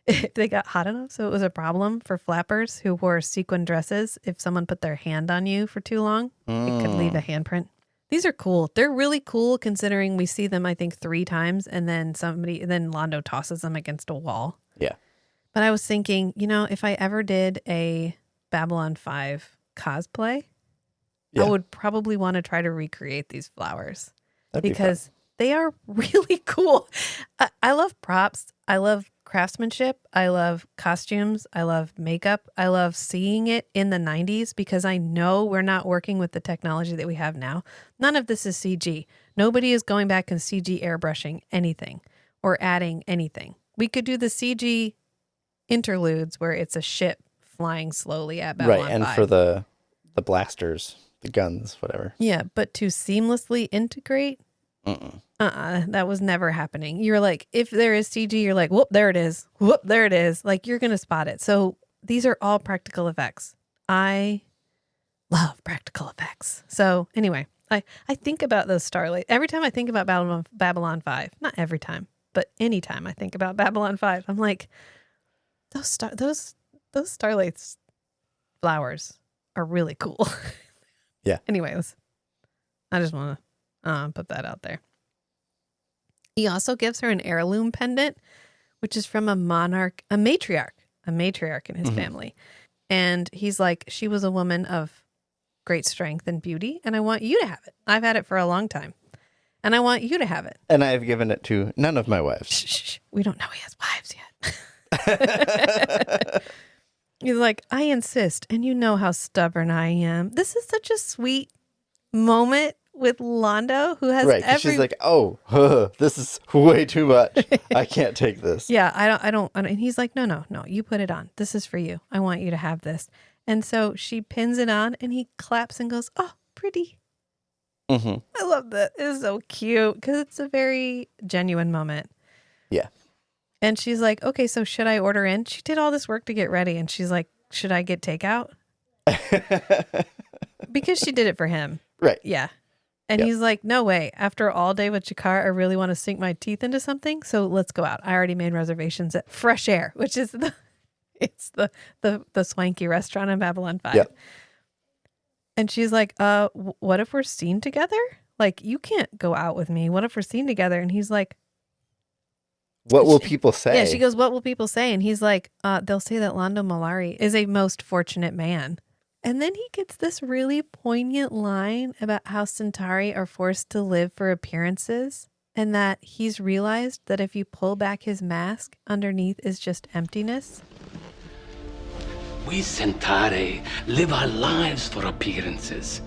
They got hot enough, so it was a problem for flappers who wore sequin dresses. If someone put their hand on you for too long, it could leave a handprint. These are cool. They're really cool considering we see them, I think, 3 times, and then Londo tosses them against a wall. Yeah. But I was thinking, if I ever did a Babylon 5 cosplay, I would probably want to try to recreate these flowers. That'd be because they are really cool. I love props. I love craftsmanship. I love costumes. I love makeup. I love seeing it in the 90s because I know we're not working with the technology that we have now. None of this is CG. Nobody is going back and CG airbrushing anything or adding anything. We could do the CG interludes where it's a ship flying slowly at Babylon Right, and 5. for the blasters, the guns, whatever. Yeah, but to seamlessly integrate, that was never happening. You're like, if there is CG, you're like, whoop, there it is. Whoop, there it is. Like, you're going to spot it. So these are all practical effects. I love practical effects. So anyway, I think about those starlights. Every time I think about Babylon 5, not every time, but anytime I think about Babylon 5, I'm like, those starlights flowers are really cool. Yeah. Anyways, I just want to put that out there. He also gives her an heirloom pendant, which is from a matriarch in his family. And he's like, she was a woman of great strength and beauty, and I want you to have it. I've had it for a long time, and I want you to have it. And I have given it to none of my wives. Shh. We don't know he has wives yet. He's like, I insist, and you know how stubborn I am. This is such a sweet moment with Londo, who has Right, 'cause she's like, oh, this is way too much. I can't take this. Yeah, I don't. And he's like, no, you put it on. This is for you. I want you to have this. And so she pins it on, and he claps and goes, oh, pretty. Mm-hmm. I love that. It's so cute because it's a very genuine moment. Yeah. And she's like, okay, so should I order in? She did all this work to get ready. And she's like, should I get takeout? Because she did it for him. Right. Yeah. And he's like, no way. After all day with Jakar, I really want to sink my teeth into something. So let's go out. I already made reservations at Fresh Air, which is the swanky restaurant in Babylon 5. Yep. And she's like, what if we're seen together? Like, you can't go out with me. What if we're seen together? And he's like, what will people say? Yeah, she goes, what will people say? And he's like, they'll say that Londo Mollari is a most fortunate man. And then he gets this really poignant line about how Centauri are forced to live for appearances and that he's realized that if you pull back his mask, underneath is just emptiness. We Centauri live our lives for appearances.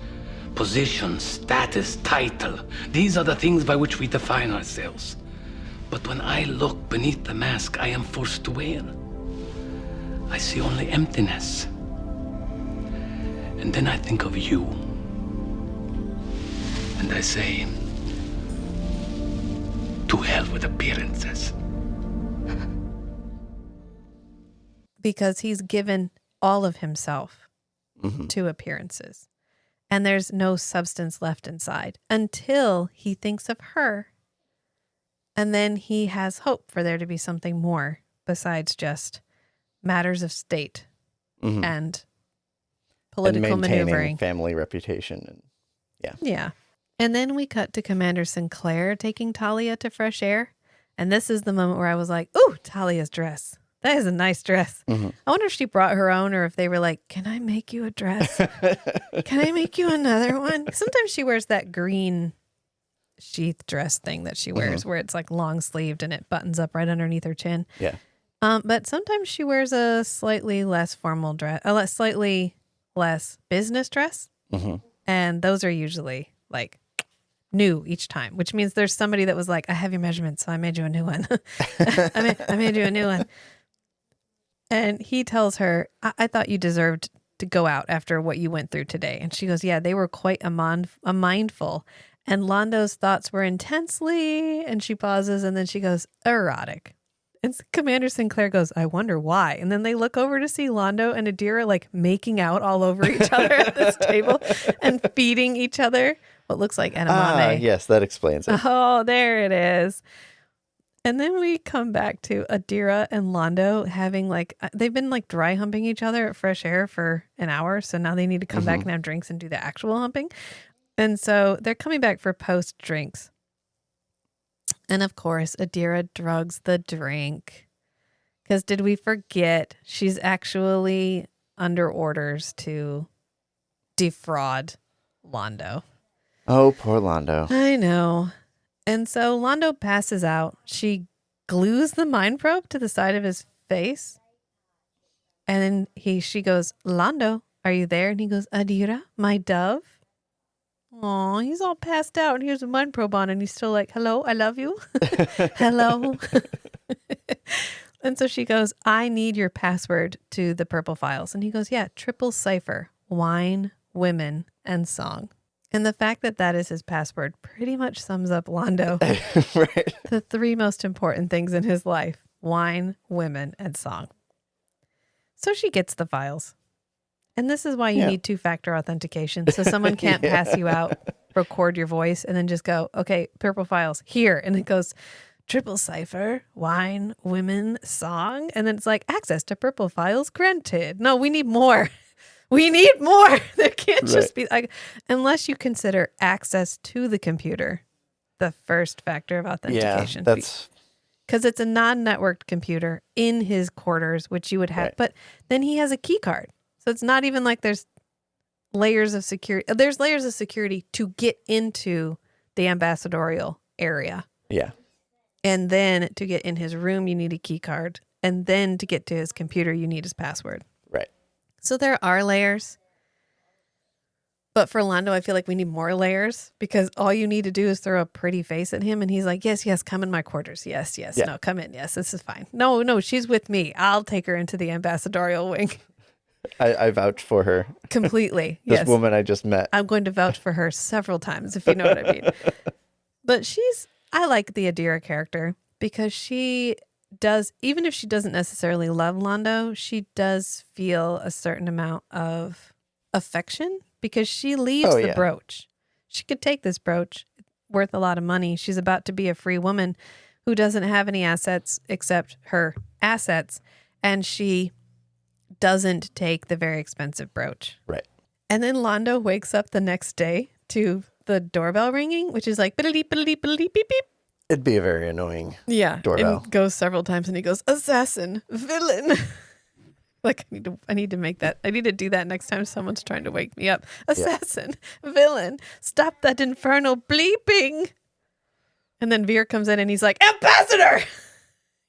Position, status, title. These are the things by which we define ourselves. But when I look beneath the mask I am forced to wear, I see only emptiness. And then I think of you. And I say, to hell with appearances. Because he's given all of himself to appearances. And there's no substance left inside until he thinks of her. And then he has hope for there to be something more besides just matters of state and political and maintaining maneuvering. Family reputation. And Yeah. And then we cut to Commander Sinclair taking Talia to Fresh Air. And this is the moment where I was like, ooh, Talia's dress. That is a nice dress. I wonder if she brought her own or if they were like, can I make you a dress? Can I make you another one? Sometimes she wears that green sheath dress thing that she wears where it's like long sleeved and it buttons up right underneath her chin. yeah. But sometimes she wears a slightly less formal dress, slightly less business dress. And those are usually like new each time, which means there's somebody that was like, I have your measurements, so I made you a new one. I made you a new one. And he tells her, I thought you deserved to go out after what you went through today. And she goes, yeah, they were quite mindful. And Londo's thoughts were intensely, and she pauses, and then she goes, erotic. And Commander Sinclair goes, I wonder why. And then they look over to see Londo and Adira like making out all over each other at this table and feeding each other what looks like edamame. Yes, that explains it. Oh, there it is. And then we come back to Adira and Londo having like, they've been like dry humping each other at Fresh Air for an hour. So now they need to come back and have drinks and do the actual humping. And so they're coming back for post drinks. And of course, Adira drugs the drink. Because did we forget she's actually under orders to defraud Londo? Oh, poor Londo. I know. And so Londo passes out. She glues the mind probe to the side of his face. And then she goes, Londo, are you there? And he goes, Adira, my dove. Oh, he's all passed out. And here's a mind probe on. And he's still like, hello, I love you. Hello. And so she goes, I need your password to the purple files. And he goes, yeah, triple cipher, wine, women, and song. And the fact that that is his password pretty much sums up Londo. Right. The three most important things in his life: wine, women, and song. So she gets the files. And this is why you need two-factor authentication. So someone can't pass you out, record your voice, and then just go, okay, purple files, here. And it goes, triple cipher, wine, women, song. And then it's like, access to purple files granted. No, we need more. We need more. There can't just be, like, unless you consider access to the computer the first factor of authentication. Yeah, that's... Because it's a non-networked computer in his quarters, which you would have. Right. But then he has a key card. So it's not even like there's layers of security. There's layers of security to get into the ambassadorial area. Yeah. And then to get in his room, you need a key card. And then to get to his computer, you need his password. Right. So there are layers. But for Londo, I feel like we need more layers because all you need to do is throw a pretty face at him. And he's like, yes, yes, come in my quarters. Yes, yes. Yeah. No, come in. Yes, this is fine. No, no, she's with me. I'll take her into the ambassadorial wing. I vouch for her. Completely. This woman I just met. I'm going to vouch for her several times, if you know what I mean. But I like the Adira character because she does, even if she doesn't necessarily love Londo, she does feel a certain amount of affection. Because she leaves the brooch. She could take this brooch, worth a lot of money. She's about to be a free woman who doesn't have any assets except her assets. And she doesn't take the very expensive brooch. Right. And then Londo wakes up the next day to the doorbell ringing, which is like, beep, beep, beep, beep. It'd be a very annoying doorbell. And goes several times and he goes, assassin, villain. Like, I need to make that. I need to do that next time someone's trying to wake me up. Assassin, villain, stop that infernal bleeping. And then Veer comes in and he's like, Ambassador,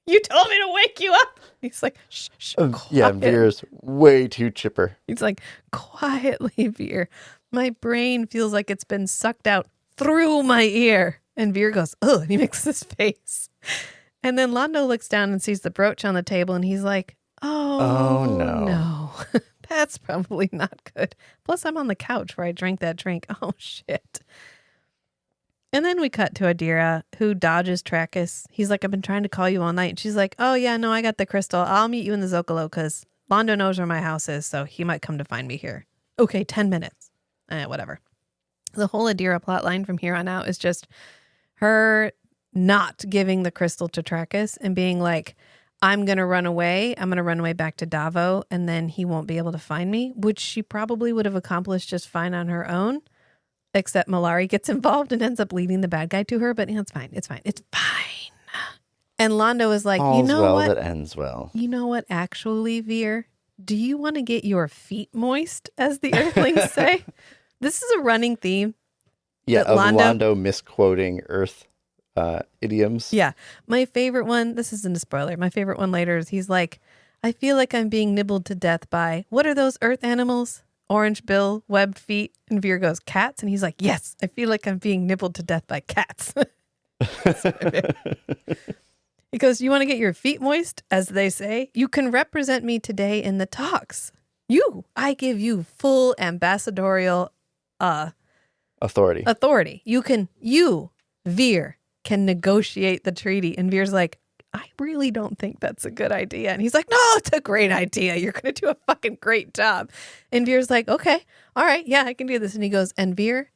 you told me to wake you up. He's like, shh, shh, yeah, Veer's way too chipper. He's like, quietly, Veer. My brain feels like it's been sucked out through my ear. And Veer goes, oh, and he makes this face. And then Londo looks down and sees the brooch on the table and he's like, Oh, no. That's probably not good. Plus, I'm on the couch where I drank that drink. Oh, shit. And then we cut to Adira, who dodges Trackus. He's like, I've been trying to call you all night. And she's like, oh, yeah, no, I got the crystal. I'll meet you in the Zocalo because Londo knows where my house is, so he might come to find me here. Okay, 10 minutes. Whatever. The whole Adira plotline from here on out is just her not giving the crystal to Trackus and being like, I'm going to run away. I'm going to run away back to Davo, and then he won't be able to find me, which she probably would have accomplished just fine on her own, except Malari gets involved and ends up leading the bad guy to her, but it's fine. It's fine. It's fine. And Londo is like, All's you know well what? That ends well. You know what, actually, Veer? Do you want to get your feet moist, as the Earthlings say? This is a running theme. Yeah, of Londo misquoting Earth idioms. Yeah. My favorite one, this isn't a spoiler, my favorite one later is he's like, I feel like I'm being nibbled to death by, what are those earth animals? Orange bill, webbed feet. And Veer goes, cats? And he's like, yes, I feel like I'm being nibbled to death by cats. He goes, you want to get your feet moist, as they say? You can represent me today in the talks. I give you full ambassadorial authority. You, Veer, can negotiate the treaty. And Veer's like, I really don't think that's a good idea. And he's like, no, it's a great idea. You're going to do a fucking great job. And Veer's like, okay, all right, yeah, I can do this. And he goes, and Veer,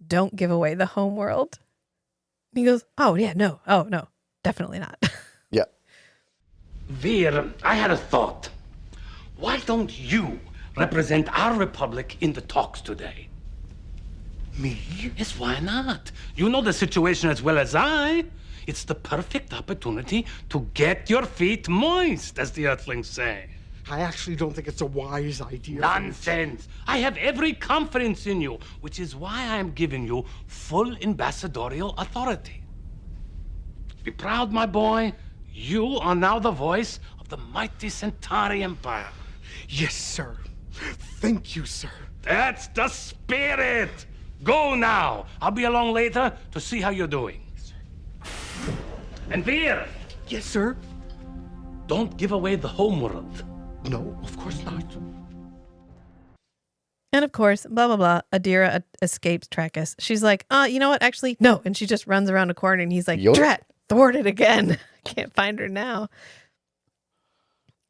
don't give away the home world. And he goes, oh, yeah, no, definitely not. Yeah. Veer, I had a thought. Why don't you represent our republic in the talks today? Me? Yes, why not? You know the situation as well as I. It's the perfect opportunity to get your feet moist, as the Earthlings say. I actually don't think it's a wise idea. Nonsense! I have every confidence in you, which is why I'm giving you full ambassadorial authority. Be proud, my boy. You are now the voice of the mighty Centauri Empire. Yes, sir. Thank you, sir. That's the spirit. Go now. I'll be along later to see how you're doing. And Veer, Yes, sir. don't give away the homeworld. No, of course not. And of course, blah, blah, blah, Adira escapes Trackus. She's like, you know what? Actually, no. And she just runs around a corner and he's like, Yup. Drat, thwarted again. Can't find her now.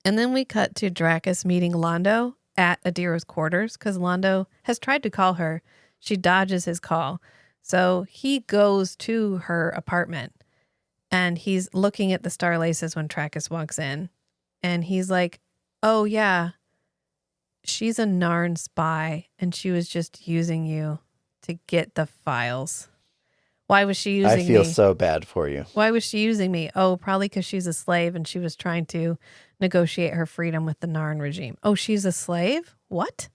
And then we cut to Dracus meeting Londo at Adira's quarters because Londo has tried to call her. She dodges his call. So he goes to her apartment and he's looking at the star laces when Trackus walks in. And he's like, oh, yeah, she's a Narn spy and she was just using you to get the files. Why was she using me? I feel so bad for you. Why was she using me? Oh, probably because she's a slave and she was trying to negotiate her freedom with the Narn regime. Oh, she's a slave? What?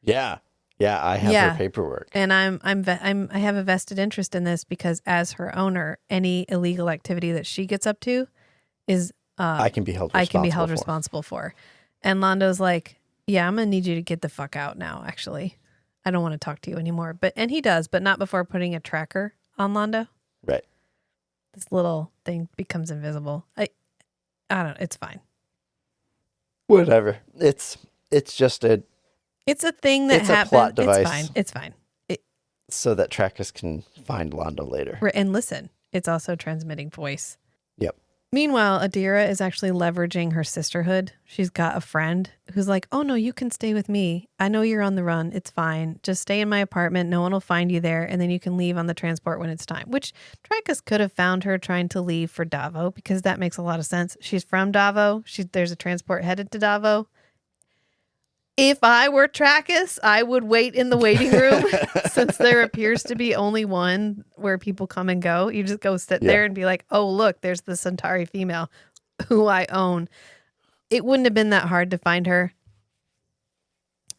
Yeah. Yeah, I have her paperwork. And I have a vested interest in this because as her owner, any illegal activity that she gets up to is I can be held responsible for. And Londo's like, yeah, I'm going to need you to get the fuck out now, actually. I don't want to talk to you anymore. And he does, but not before putting a tracker on Londo. Right. This little thing becomes invisible. I don't know. It's fine. Whatever. It's just It's a thing that it's a happened. plot device. It's fine. So that Trackus can find Londo later. And listen, it's also transmitting voice. Yep. Meanwhile, Adira is actually leveraging her sisterhood. She's got a friend who's like, oh, no, you can stay with me. I know you're on the run. It's fine. Just stay in my apartment. No one will find you there. And then you can leave on the transport when it's time, which Trackus could have found her trying to leave for Davo because that makes a lot of sense. She's from Davo. There's a transport headed to Davo. If I were Trackus, I would wait in the waiting room since there appears to be only one where people come and go. You just go sit there and be like, oh, look, there's the Centauri female who I own. It wouldn't have been that hard to find her,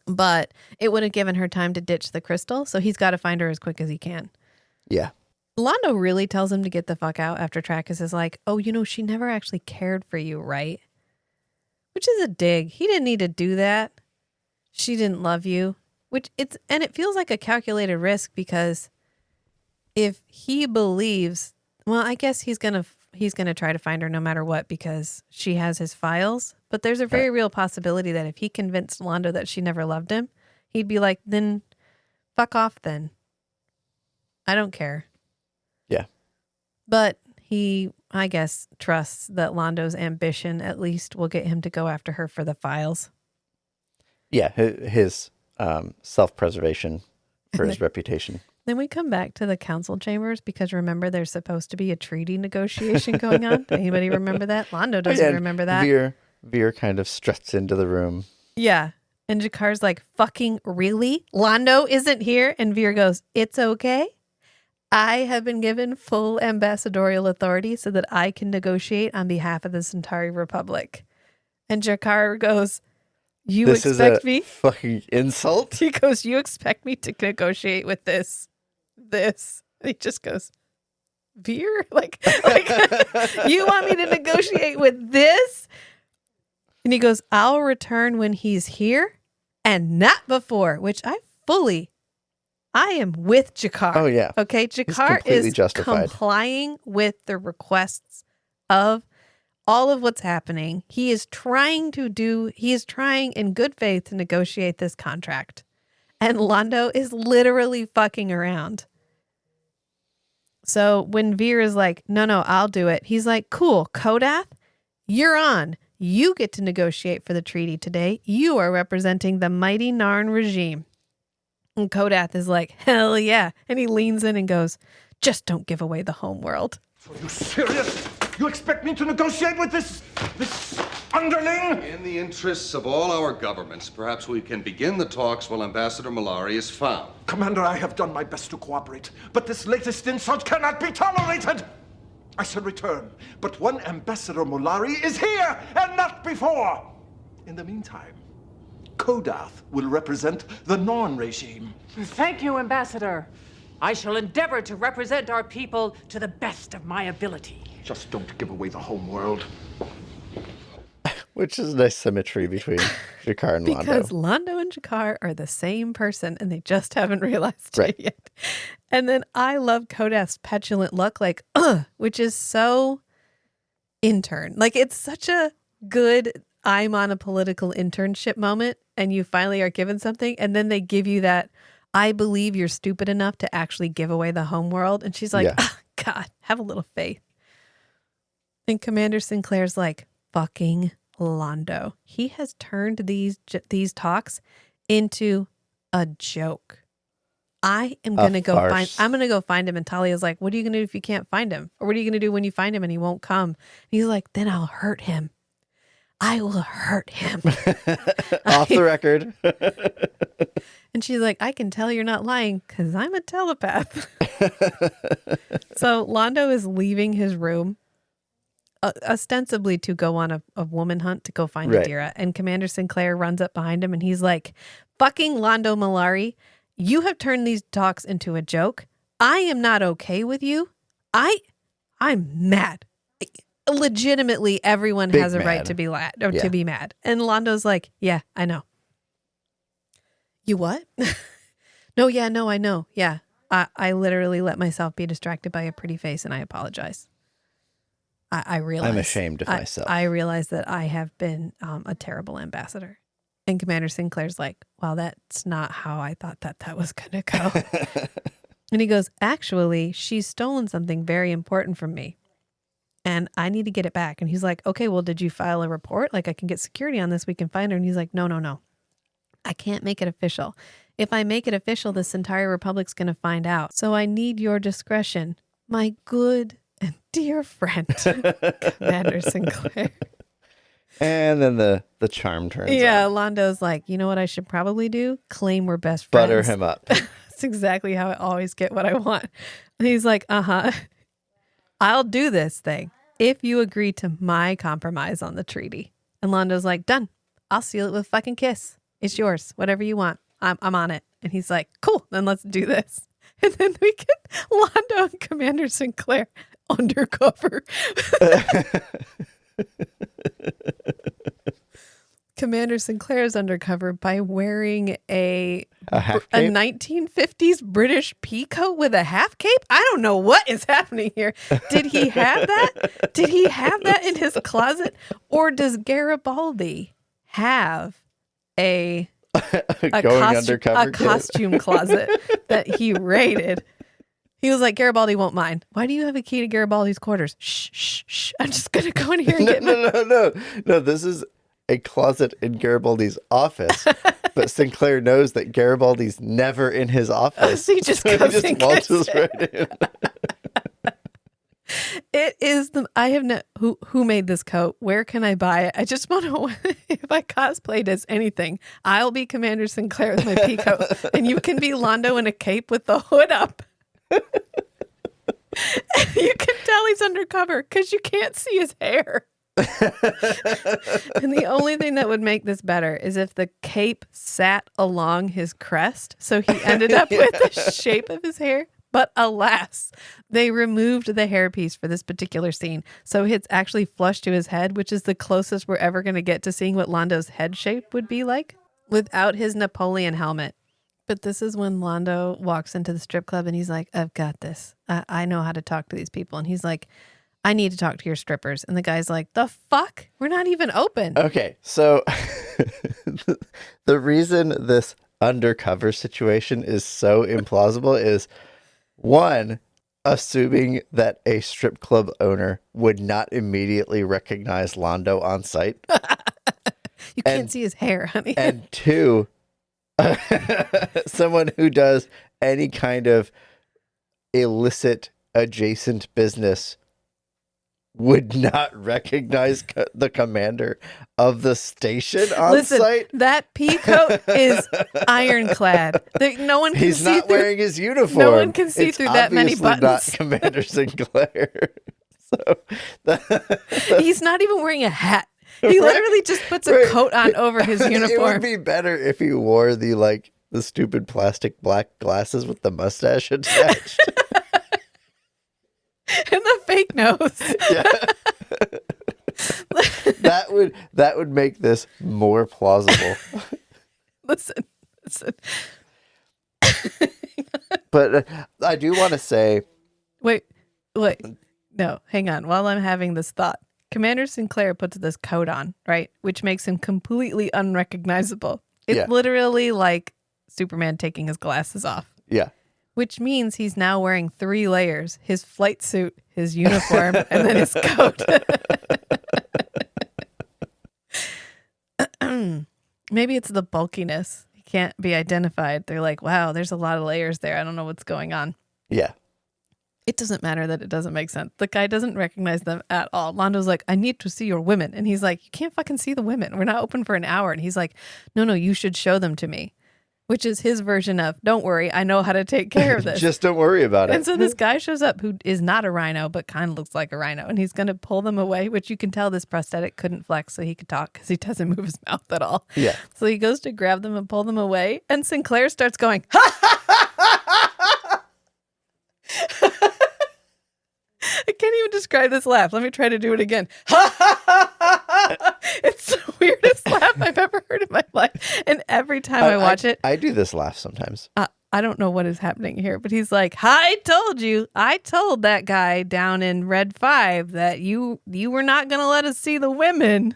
but it would have given her time to ditch the crystal. So he's got to find her as quick as he can. Yeah. Londo really tells him to get the fuck out after Trackus is like, oh, she never actually cared for you, right? Which is a dig. He didn't need to do that. She didn't love you, and it feels like a calculated risk because if he believes, well, I guess he's gonna try to find her no matter what because she has his files. But there's a very real possibility that if he convinced Londo that she never loved him, he'd be like, then fuck off then. I don't care. Yeah. But he, I guess, trusts that Londo's ambition at least will get him to go after her for the files. Yeah, his self-preservation for his reputation. Then we come back to the council chambers because remember there's supposed to be a treaty negotiation going on. Anybody remember that? Londo doesn't remember that. Veer kind of struts into the room. Yeah. And Jakar's like, fucking really? Londo isn't here? And Veer goes, it's okay. I have been given full ambassadorial authority so that I can negotiate on behalf of the Centauri Republic. And Jakar goes, this expect me? Fucking insult? He goes, you expect me to negotiate with this? And he just goes, Veer? Like you want me to negotiate with this? And he goes, I'll return when he's here and not before, which I am with Jakar. Oh, yeah. Okay, Jakar is justified. Complying with the requests of all of what's happening. He is trying in good faith to negotiate this contract. And Londo is literally fucking around. So when Veer is like, no, I'll do it. He's like, cool, Kodath, you're on. You get to negotiate for the treaty today. You are representing the mighty Narn regime. And Kodath is like, hell yeah. And he leans in and goes, just don't give away the homeworld. Are you serious? You expect me to negotiate with this underling? In the interests of all our governments, perhaps we can begin the talks while Ambassador Malari is found. Commander, I have done my best to cooperate, but this latest insult cannot be tolerated. I shall return, but when Ambassador Malari is here and not before. In the meantime, Kodath will represent the Narn regime. Thank you, Ambassador. I shall endeavor to represent our people to the best of my ability. Just don't give away the home world. Which is a nice symmetry between Jakar and Londo. Because Londo and Jakar are the same person and they just haven't realized Right. it yet. And then I love Kodaf's petulant look, like, which is so intern. Like, it's such a good, I'm on a political internship moment and you finally are given something. And then they give you that, I believe you're stupid enough to actually give away the home world. And she's like, Yeah. oh, God, have a little faith. And Commander Sinclair's like, fucking Londo. He has turned these talks into a joke. I am going to go farce. I'm going to go find him. And Talia's like, what are you going to do if you can't find him? Or what are you going to do when you find him and he won't come? And he's like, then I'll hurt him. I will hurt him. Off the record. And she's like, I can tell you're not lying because I'm a telepath. So Londo is leaving his room ostensibly to go on a woman hunt to go find Right. Adira. And Commander Sinclair runs up behind him and he's like, fucking Londo Malari, you have turned these talks into a joke. I am not okay with you. I'm mad. Legitimately, everyone Big has a right mad. to be Yeah. to be mad. And Londo's like, yeah, I know. You what? No, I know. Yeah. I literally let myself be distracted by a pretty face and I apologize. I realize. I'm ashamed of myself. I realize that I have been a terrible ambassador. And Commander Sinclair's like, well, that's not how I thought that was going to go. And he goes, actually, she's stolen something very important from me. And I need to get it back. And he's like, okay, well, did you file a report? Like, I can get security on this. We can find her. And he's like, no. I can't make it official. If I make it official, this entire republic's going to find out. So I need your discretion, my good and dear friend, Commander Sinclair. And then the charm turns Yeah, on. Londo's like, you know what I should probably do? Claim we're best friends. Butter him up. That's exactly how I always get what I want. And he's like, I'll do this thing if you agree to my compromise on the treaty. And Londo's like, done. I'll seal it with a fucking kiss. It's yours. Whatever you want. I'm on it. And he's like, cool, then let's do this. And then we get Londo and Commander Sinclair undercover. Commander Sinclair is undercover by wearing a half cape? 1950s British peacoat with a half cape. I don't know what is happening here. Did he have that? Did he have that in his closet? Or does Garibaldi have a undercover costume closet that he raided? He was like, Garibaldi won't mind. Why do you have a key to Garibaldi's quarters? Shh. I'm just going to go in here and get No. This is a closet in Garibaldi's office, but Sinclair knows that Garibaldi's never in his office. So he just so goes he just and waltzes gets it. right in. It is I have no, who made this coat? Where can I buy it? I just want to, if I cosplayed as anything, I'll be Commander Sinclair with my peacoat and you can be Londo in a cape with the hood up. You can tell he's undercover because you can't see his hair. And the only thing that would make this better is if the cape sat along his crest. So he ended up with the shape of his hair. But alas, they removed the hairpiece for this particular scene. So it's actually flush to his head, which is the closest we're ever going to get to seeing what Londo's head shape would be like without his Napoleon helmet. But this is when Londo walks into the strip club and he's like, I've got this. I know how to talk to these people. And he's like, I need to talk to your strippers. And the guy's like, the fuck? We're not even open. Okay, so the reason this undercover situation is so implausible is, one, assuming that a strip club owner would not immediately recognize Londo on sight. You can't see his hair, honey. And two, someone who does any kind of illicit adjacent business would not recognize the commander of the station on Listen, site. that peacoat is ironclad. No one can He's see not through. wearing his uniform. No one can see It's through that many obviously buttons. Not Commander Sinclair. So He's not even wearing a hat. He literally just puts a Right. coat on over his It uniform. would be better if he wore the stupid plastic black glasses with the mustache attached. And the fake nose. Yeah. that would make this more plausible. Listen. But I do want to say, Wait. No, hang on. While I'm having this thought, Commander Sinclair puts this coat on, right? Which makes him completely unrecognizable. It's Yeah. literally like Superman taking his glasses off. yeah. Which means he's now wearing 3 layers: his flight suit, his uniform, and then his coat. Maybe it's the bulkiness. He can't be identified. They're like, wow, there's a lot of layers there. I don't know what's going on. Yeah. It doesn't matter that it doesn't make sense. The guy doesn't recognize them at all. Londo's like, I need to see your women. And he's like, you can't fucking see the women. We're not open for an hour. And he's like, no, you should show them to me. Which is his version of, don't worry, I know how to take care of this. Just don't worry about it. And so this guy shows up who is not a rhino, but kind of looks like a rhino. And he's going to pull them away, which you can tell this prosthetic couldn't flex so he could talk because he doesn't move his mouth at all. Yeah. So he goes to grab them and pull them away. And Sinclair starts going, ha ha ha ha ha. I can't even describe this laugh. Let me try to do it again. Ha ha ha ha ha. It's the weirdest laugh I've ever heard in my life. And every time I watch it, I do this laugh sometimes. I don't know what is happening here, but he's like, I told that guy down in Red 5 that you were not going to let us see the women. And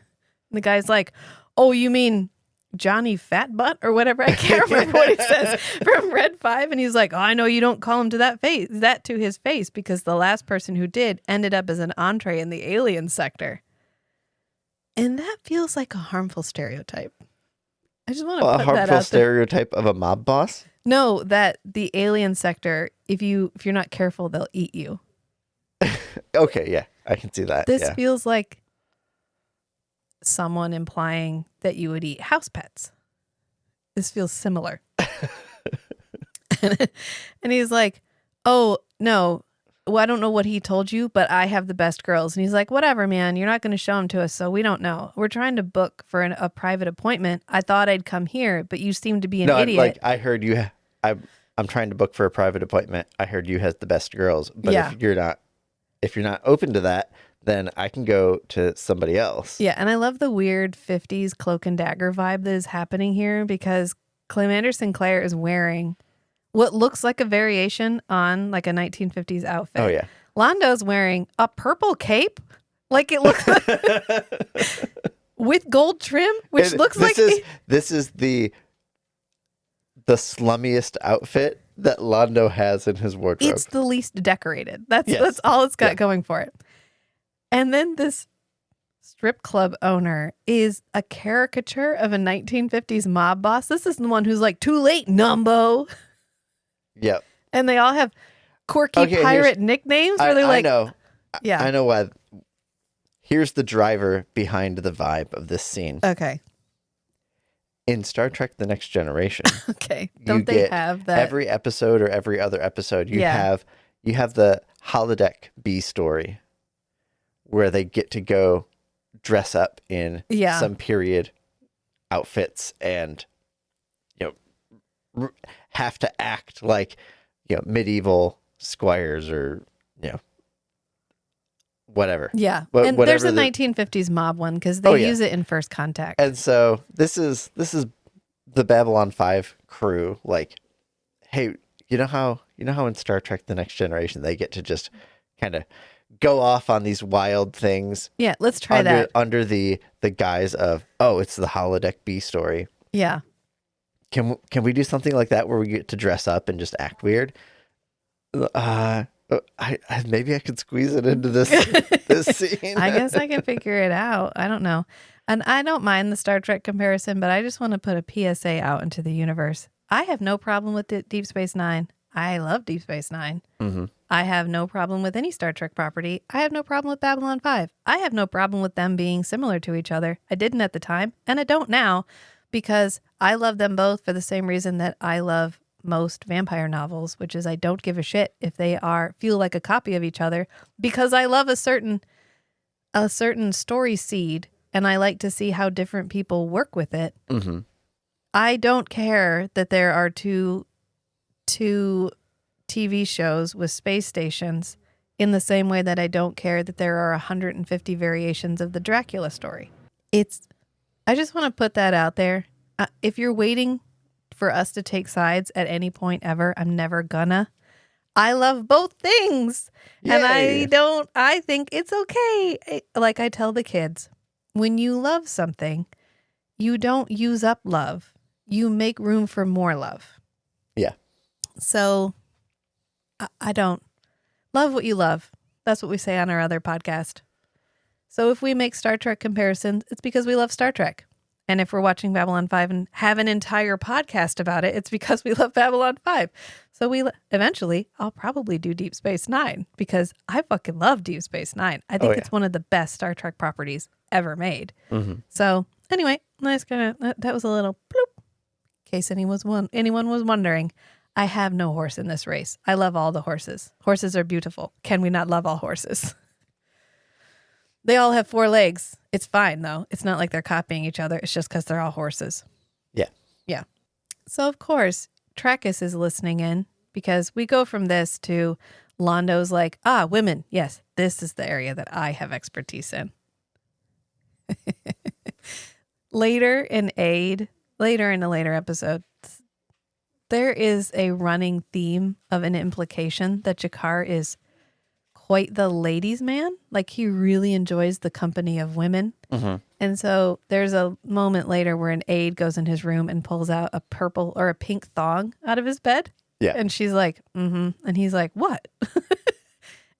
the guy's like, oh, you mean Johnny Fatbutt or whatever? I can't remember what he says from Red 5. And he's like, oh, I know you don't call him to that to his face, because the last person who did ended up as an entree in the alien sector. And that feels like a harmful stereotype. I just want to put that out there. A harmful stereotype of a mob boss? No, that the alien sector, if you're not careful, they'll eat you. Okay, yeah, I can see that. This yeah. feels like someone implying that you would eat house pets. This feels similar. And he's like, oh, no, well, I don't know what he told you, but I have the best girls. And he's like, whatever, man, you're not going to show them to us, so we don't know. We're trying to book for a private appointment. I thought I'd come here, but you seem to be an idiot. Like, I heard you, I'm trying to book for a private appointment. I heard you has the best girls, but Yeah. if you're not open to that, then I can go to somebody else. Yeah, and I love the weird 50s cloak and dagger vibe that is happening here, because Commander Sinclair is wearing what looks like a variation on like a 1950s outfit. Oh, yeah. Londo's wearing a purple cape, like it looks with gold trim, which looks like this is the slummiest outfit that Londo has in his wardrobe. it's the least decorated. That's all it's got going for it. And then this strip club owner is a caricature of a 1950s mob boss. This is the one who's like, too late, Numbo. Yep. And they all have quirky pirate nicknames where they're like, I know. Yeah. I know why. Here's the driver behind the vibe of this scene. Okay. In Star Trek The Next Generation, Okay. Don't they have that? every episode or every other episode, you have the holodeck B story where they get to go dress up in some period outfits and have to act like medieval squires or whatever. Yeah. But and there's a 1950s mob one because they use it in First Contact. And so this is the Babylon 5 crew, like, hey, you know how in Star Trek The Next Generation they get to just kind of go off on these wild things. Yeah, let's try that. Under the guise of, oh, it's the holodeck B story. Yeah. Can we do something like that where we get to dress up and just act weird? Maybe I could squeeze it into this scene. I guess I can figure it out. I don't know. And I don't mind the Star Trek comparison, but I just want to put a PSA out into the universe. I have no problem with Deep Space Nine. I love Deep Space Nine. Mm-hmm. I have no problem with any Star Trek property. I have no problem with Babylon 5. I have no problem with them being similar to each other. I didn't at the time, and I don't now, because I love them both for the same reason that I love most vampire novels, which is I don't give a shit if they feel like a copy of each other, because I love a certain story seed, and I like to see how different people work with it. Mm-hmm. I don't care that there are two TV shows with space stations in the same way that I don't care that there are 150 variations of the Dracula story. I just want to put that out there. If you're waiting for us to take sides at any point ever, I'm never gonna. I love both things. Yay. And I think it's okay. Like I tell the kids, when you love something, you don't use up love. You make room for more love. Yeah. So I don't love what you love. That's what we say on our other podcast. So if we make Star Trek comparisons, it's because we love Star Trek. And if we're watching Babylon 5 and have an entire podcast about it, it's because we love Babylon 5. So eventually, I'll probably do Deep Space Nine because I fucking love Deep Space Nine. I think it's one of the best Star Trek properties ever made. Mm-hmm. So anyway, that was a little bloop. In case anyone was wondering, I have no horse in this race. I love all the horses. Horses are beautiful. Can we not love all horses? They all have 4 legs. It's fine, though. It's not like they're copying each other. It's just because they're all horses. Yeah. Yeah. So, of course, Trackus is listening in because we go from this to Londo's like, women. Yes, this is the area that I have expertise in. Later in the later episode, there is a running theme of an implication that Jakar is quite the ladies' man. Like he really enjoys the company of women. Mm-hmm. And so there's a moment later where an aide goes in his room and pulls out a purple or a pink thong out of his bed. Yeah. And she's like, mm-hmm. And he's like, what?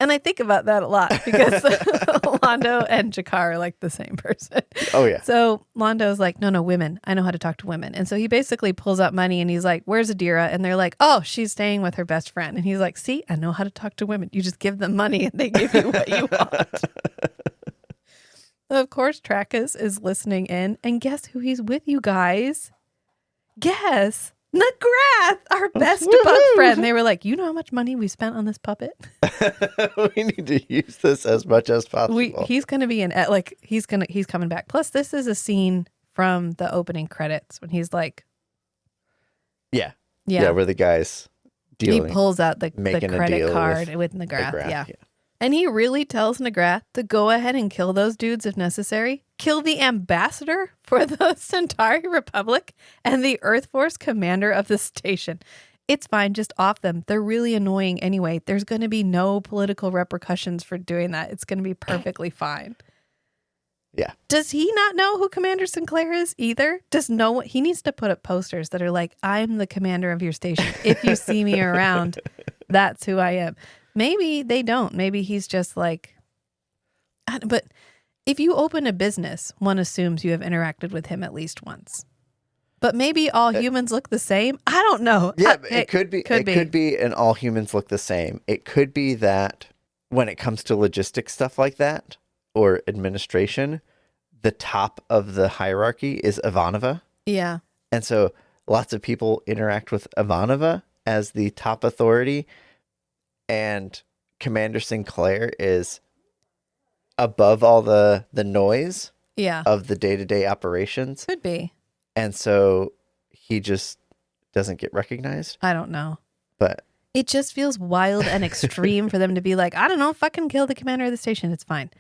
And I think about that a lot because Londo and Jakar are like the same person. Oh, yeah. So Londo's like, no, women. I know how to talk to women. And so he basically pulls out money and he's like, where's Adira? And they're like, oh, she's staying with her best friend. And he's like, see, I know how to talk to women. You just give them money and they give you what you want. Of course, Trackus is listening in. And guess who he's with, you guys? Guess. Nagrath, our best bug friend. They were like, you know how much money we spent on this puppet? We need to use this as much as possible. He's going to be he's coming back. Plus, this is a scene from the opening credits when he's like, yeah, where the guy's dealing. He pulls out the credit card with Nagrath. Yeah. And he really tells Nagrath to go ahead and kill those dudes if necessary. Kill the ambassador for the Centauri Republic and the Earth Force commander of the station. It's fine, just off them. They're really annoying anyway. There's going to be no political repercussions for doing that. It's going to be perfectly fine. Yeah. Does he not know who Commander Sinclair is either? He needs to put up posters that are like, I'm the commander of your station. If you see me around, that's who I am. Maybe they don't. Maybe he's just like, but if you open a business, one assumes you have interacted with him at least once. But maybe all humans look the same. I don't know. Yeah, it could be. Could be, and all humans look the same. It could be that when it comes to logistics stuff like that or administration, the top of the hierarchy is Ivanova. Yeah. And so lots of people interact with Ivanova as the top authority. And Commander Sinclair is above all the noise of the day-to-day operations. Could be. And so he just doesn't get recognized. I don't know. But it just feels wild and extreme for them to be like, I don't know, fucking kill the commander of the station. It's fine.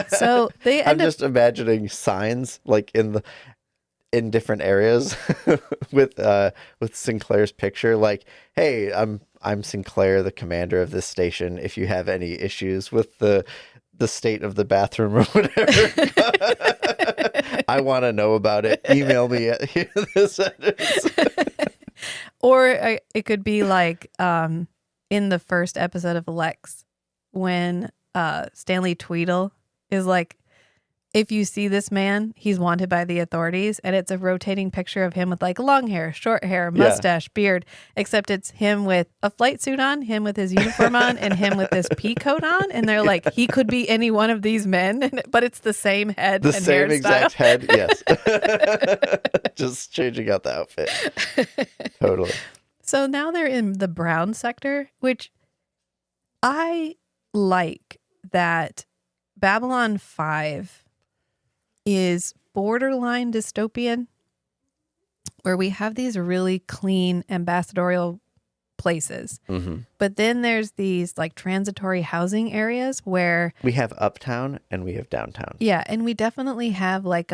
So they end I'm just imagining signs like in different areas with Sinclair's picture, like, hey, I'm Sinclair, the commander of this station. If you have any issues with the state of the bathroom or whatever, I want to know about it. Email me at this address. Or it could be like in the first episode of Lex when Stanley Tweedle is like, if you see this man, he's wanted by the authorities, and it's a rotating picture of him with like long hair, short hair, mustache, beard, except it's him with a flight suit on, him with his uniform on, and him with this pea coat on, and they're like, he could be any one of these men, but it's the same head and same hairstyle. Exact head, yes. Just changing out the outfit. Totally. So now they're in the brown sector, which I like that Babylon 5 is borderline dystopian, where we have these really clean ambassadorial places. Mm-hmm. But then there's these like transitory housing areas where We have uptown and we have downtown. yeah, and we definitely have like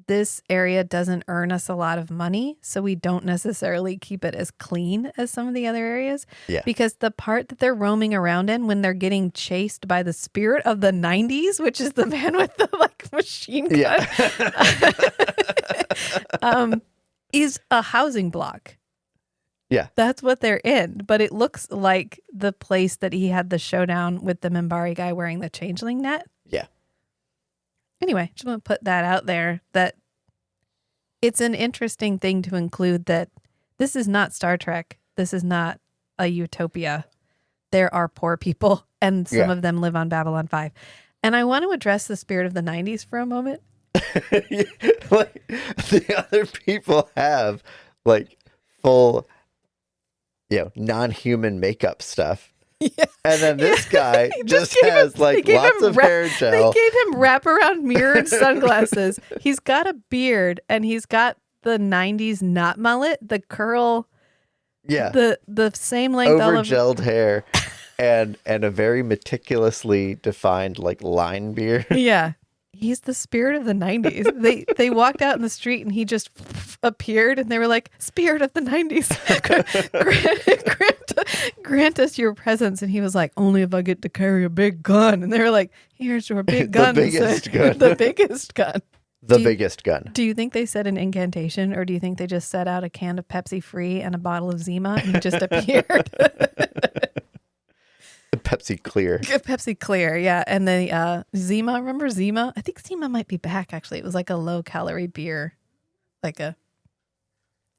this area doesn't earn us a lot of money, so we don't necessarily keep it as clean as some of the other areas. Yeah. Because the part that they're roaming around in when they're getting chased by the spirit of the 90s, which is the man with the like machine gun, is a housing block. Yeah. That's what they're in. But it looks like the place that he had the showdown with the Minbari guy wearing the changeling net. Yeah. Anyway, just want to put that out there that it's an interesting thing to include that this is not Star Trek. This is not a utopia. There are poor people, and some of them live on Babylon 5. And I want to address the spirit of the 90s for a moment. Like, the other people have like full, non-human makeup stuff. Yeah. And then this guy just gave has him- like they gave lots him of hair gel. They gave him wraparound mirrored sunglasses. He's got a beard, and he's got the 90s knot mullet, the curl, Yeah. the same length. Over gelled hair and a very meticulously defined like line beard. Yeah. He's the spirit of the 90s. They walked out in the street and he just appeared and they were like, spirit of the 90s. grant us your presence. And he was like, only if I get to carry a big gun. And they were like, here's your big gun. The biggest gun. The biggest gun. The biggest gun. Do you think they said an incantation, or do you think they just set out a can of Pepsi Free and a bottle of Zima and he just appeared? Pepsi Clear. Pepsi Clear, yeah. And the Zima, remember Zima? I think Zima might be back, actually. It was like a low-calorie beer.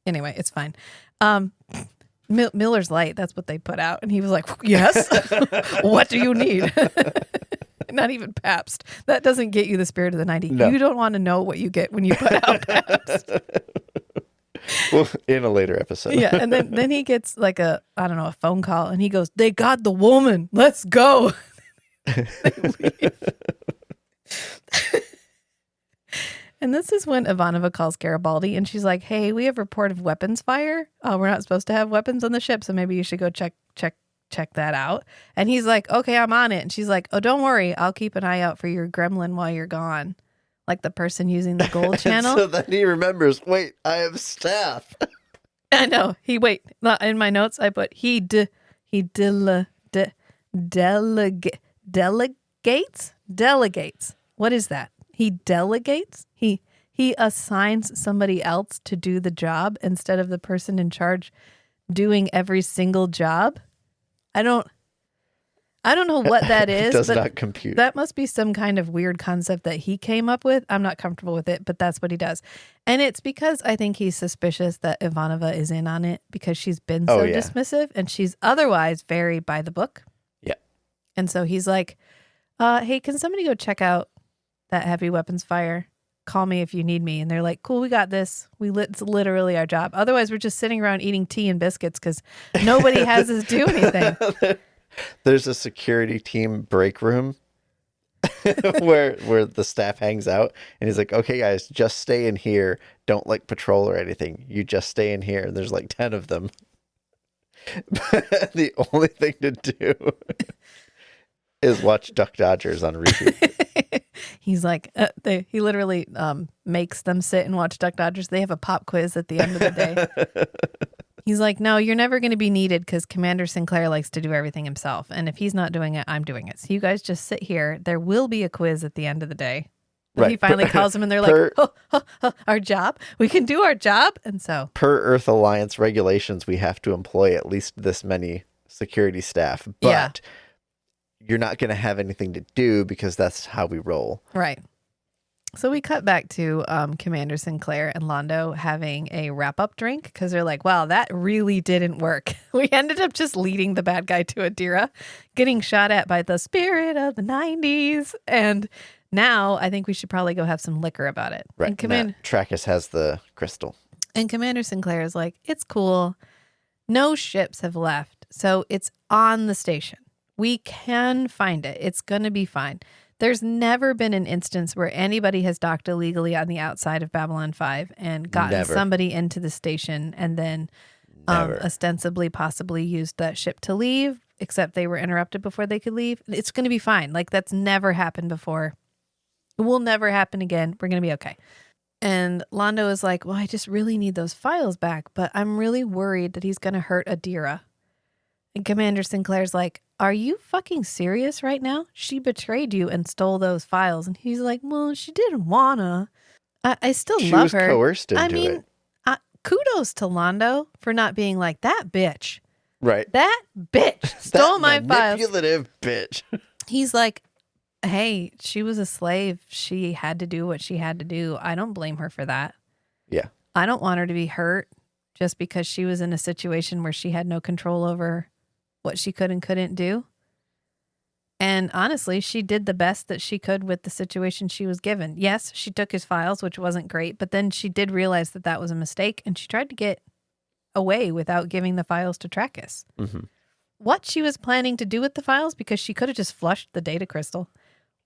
Anyway, it's fine. Miller's Light, that's what they put out. And he was like, yes? What do you need? Not even Pabst. That doesn't get you the spirit of the 90s. No. You don't want to know what you get when you put out Pabst. Well, in a later episode. Yeah, and then he gets like a phone call, and he goes, they got the woman. Let's go. And this is when Ivanova calls Garibaldi, and she's like, hey, we have report of weapons fire. We're not supposed to have weapons on the ship, so maybe you should go check that out. And he's like, okay, I'm on it. And she's like, oh, don't worry. I'll keep an eye out for your gremlin while you're gone. Like the person using the gold channel. So then he remembers, wait, I have staff. I know. In my notes, I put delegates. What is that? He delegates? He assigns somebody else to do the job instead of the person in charge doing every single job. I don't know what that is. Does but not compute. That must be some kind of weird concept that he came up with. I'm not comfortable with it, but that's what he does. And it's because I think he's suspicious that Ivanova is in on it because she's been so dismissive and she's otherwise very by the book. Yeah. And so he's like, hey, can somebody go check out that heavy weapons fire? Call me if you need me. And they're like, cool, we got this. It's literally our job. Otherwise, we're just sitting around eating tea and biscuits because nobody has us do anything. There's a security team break room where the staff hangs out, and he's like, okay, guys, just stay in here. Don't like patrol or anything. You just stay in here. And there's like 10 of them. But the only thing to do is watch Duck Dodgers on repeat. He's like, he literally makes them sit and watch Duck Dodgers. They have a pop quiz at the end of the day. He's like, no, you're never going to be needed because Commander Sinclair likes to do everything himself. And if he's not doing it, I'm doing it. So you guys just sit here. There will be a quiz at the end of the day. Right. He finally calls them and they're like, our job? We can do our job? And so. Per Earth Alliance regulations, we have to employ at least this many security staff. But you're not going to have anything to do because that's how we roll. Right. So we cut back to Commander Sinclair and Londo having a wrap-up drink because they're like, wow, that really didn't work. We ended up just leading the bad guy to Adira, getting shot at by the spirit of the 90s. And now I think we should probably go have some liquor about it. Right. And Trachis has the crystal. And Commander Sinclair is like, it's cool. No ships have left. So it's on the station. We can find it. It's going to be fine. There's never been an instance where anybody has docked illegally on the outside of Babylon 5 and gotten somebody into the station and then Never. ostensibly possibly used that ship to leave, except they were interrupted before they could leave. It's going to be fine. Like, that's never happened before. It will never happen again. We're going to be okay. And Londo is like, well, I just really need those files back, but I'm really worried that he's going to hurt Adira. And Commander Sinclair's like, are you fucking serious right now? She betrayed you and stole those files. And he's like, well, she didn't wanna. I still She love was her. coerced into I mean, it. Kudos to Londo for not being like, that bitch. Right. That bitch stole my files. Manipulative bitch. He's like, hey, she was a slave. She had to do what she had to do. I don't blame her for that. Yeah. I don't want her to be hurt just because she was in a situation where she had no control over what she could and couldn't do. And honestly, she did the best that she could with the situation she was given. Yes, she took his files, which wasn't great, but then she did realize that that was a mistake, and she tried to get away without giving the files to Trackus. Mm-hmm. What she was planning to do with the files, because she could have just flushed the data crystal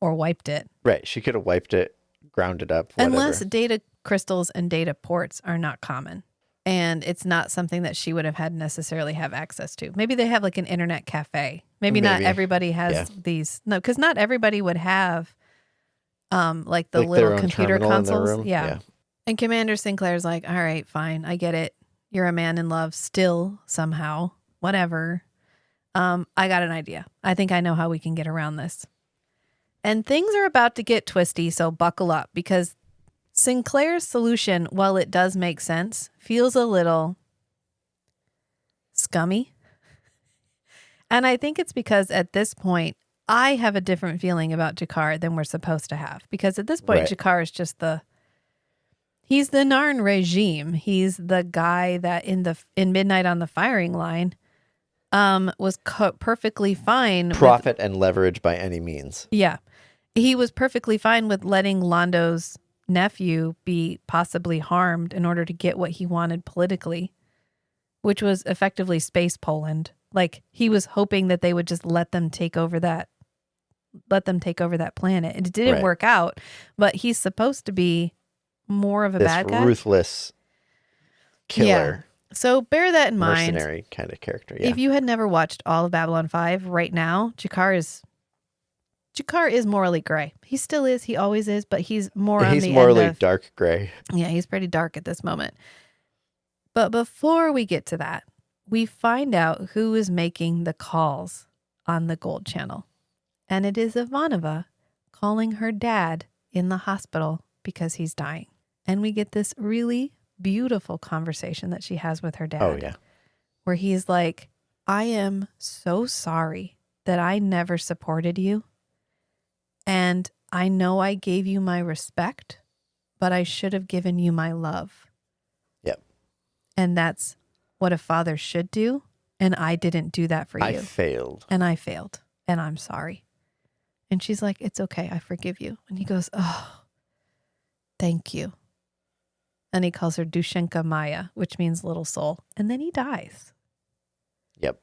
or wiped it. Right. She could have wiped it, ground it up, whatever. Unless data crystals and data ports are not common. And it's not something that she would have had necessarily have access to. Maybe they have like an internet cafe. Maybe. Not everybody has these. No, because not everybody would have like the like little their own computer terminal in their consoles. room? Yeah. Yeah. And Commander Sinclair's like, all right, fine. I get it. You're a man in love still somehow. Whatever. I got an idea. I think I know how we can get around this. And things are about to get twisty, so buckle up, because Sinclair's solution, while it does make sense, feels a little scummy. And I think it's because at this point, I have a different feeling about Jakar than we're supposed to have. Because at this point, Right. Jakar is just he's the Narn regime. He's the guy that in Midnight on the Firing Line was perfectly fine. Profit and leverage by any means. Yeah. He was perfectly fine with letting Londo's nephew be possibly harmed in order to get what he wanted politically, which was effectively space Poland. Like, he was hoping that they would just let them take over that planet. It didn't Right. work out, but he's supposed to be more of a This bad guy. ruthless killer, So bear that in mind. mercenary kind of character. Yeah. If you had never watched all of Babylon 5, right now, Jakar is morally gray. He still is. He always is, but he's more on He's the morally end of, dark gray. yeah, he's pretty dark at this moment. But before we get to that, we find out who is making the calls on the Gold Channel. And it is Ivanova calling her dad in the hospital because he's dying. And we get this really beautiful conversation that she has with her dad. Oh, yeah. Where he's like, I am so sorry that I never supported you. And I know I gave you my respect, but I should have given you my love. Yep. And that's what a father should do. And I didn't do that for you. I failed. And I failed. And I'm sorry. And she's like, it's okay. I forgive you. And he goes, oh, thank you. And he calls her Dushenka Maya, which means little soul. And then he dies. Yep.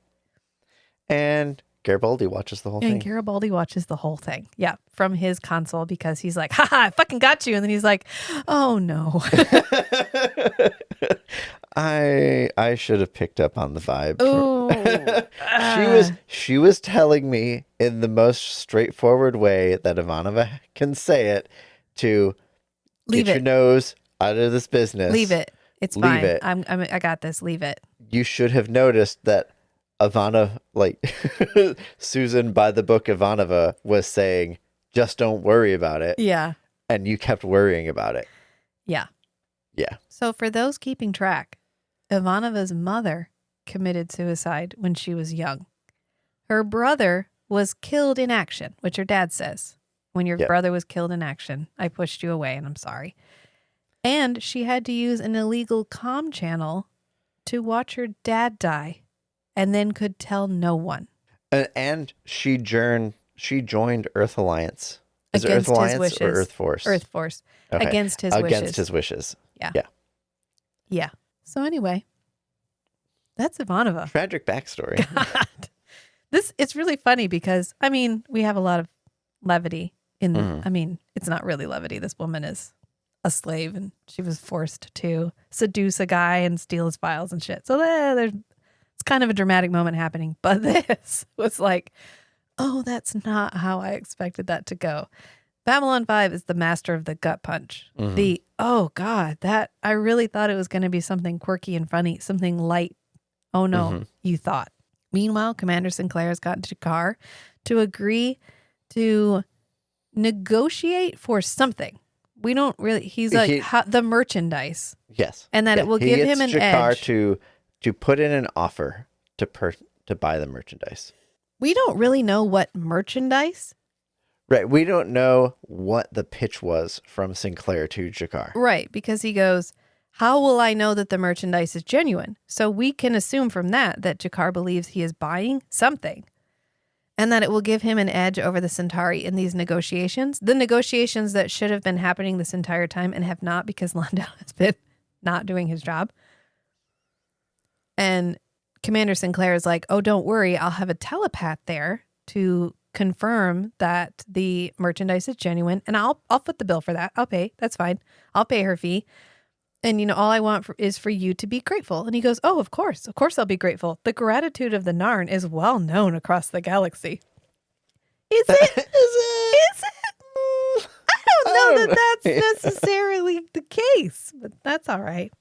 And Garibaldi watches the whole And thing. Garibaldi watches the whole thing. Yeah. From his console, because he's like, haha, I fucking got you. And then he's like, oh no. I should have picked up on the vibe. Oh, She was telling me in the most straightforward way that Ivanova can say it to leave get your it. nose out of this business. Leave it. It's Leave fine. it. I got this. Leave it. You should have noticed that Ivanova, like Susan by the book Ivanova, was saying, just don't worry about it. Yeah. And you kept worrying about it. Yeah. Yeah. So for those keeping track, Ivanova's mother committed suicide when she was young. Her brother was killed in action, which her dad says. When your Yep. brother was killed in action, I pushed you away and I'm sorry. And she had to use an illegal comm channel to watch her dad die and then could tell no one. And she joined Earth Alliance. Is it Against Earth his Alliance wishes. or Earth Force? Earth Force. Okay. Against his wishes. Against his wishes. Yeah. Yeah. Yeah. So anyway, that's Ivanova. Tragic backstory. God. It's really funny because, I mean, we have a lot of levity in, Mhm. I mean, it's not really levity. This woman is a slave and she was forced to seduce a guy and steal his files and shit. So it's kind of a dramatic moment happening. But this was like, oh, that's not how I expected that to go. Babylon 5 is the master of the gut punch. Oh God, that I really thought it was going to be something quirky and funny, something light. Oh no, you thought. Meanwhile, Commander Sinclair has gotten Jakar to agree to negotiate for something. We don't really, he's like the merchandise. Yes. And that it will give him an Jakar edge. to put in an offer to buy the merchandise. We don't really know what merchandise. Right. We don't know what the pitch was from Sinclair to Jakar. Right. Because he goes, how will I know that the merchandise is genuine? So we can assume from that Jakar believes he is buying something and that it will give him an edge over the Centauri in these negotiations. The negotiations that should have been happening this entire time and have not because Londo has been not doing his job. And Commander Sinclair is like, oh, don't worry. I'll have a telepath there to confirm that the merchandise is genuine. And I'll foot the bill for that. I'll pay. That's fine. I'll pay her fee. And, all I want is for you to be grateful. And he goes, oh, of course. Of course I'll be grateful. The gratitude of the Narn is well known across the galaxy. Is it? Is it? I don't know that that's necessarily the case, but that's all right.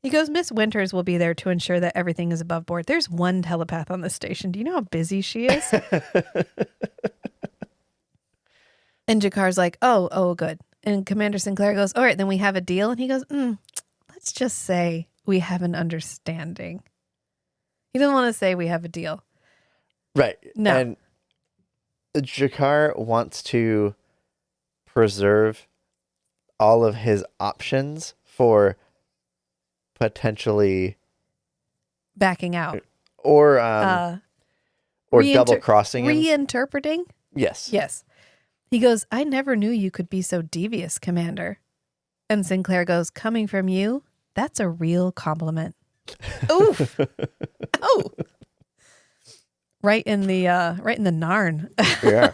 He goes, Miss Winters will be there to ensure that everything is above board. There's one telepath on the station. Do you know how busy she is? And Jakar's like, oh, good. And Commander Sinclair goes, all right, then we have a deal. And he goes, let's just say we have an understanding. He doesn't want to say we have a deal. Right. No. And Jakar wants to preserve all of his options for potentially backing out. Or double crossing him. Reinterpreting? Yes. Yes. He goes, I never knew you could be so devious, Commander. And Sinclair goes, coming from you, that's a real compliment. Oof. Oh. Right in the Narn. Yeah.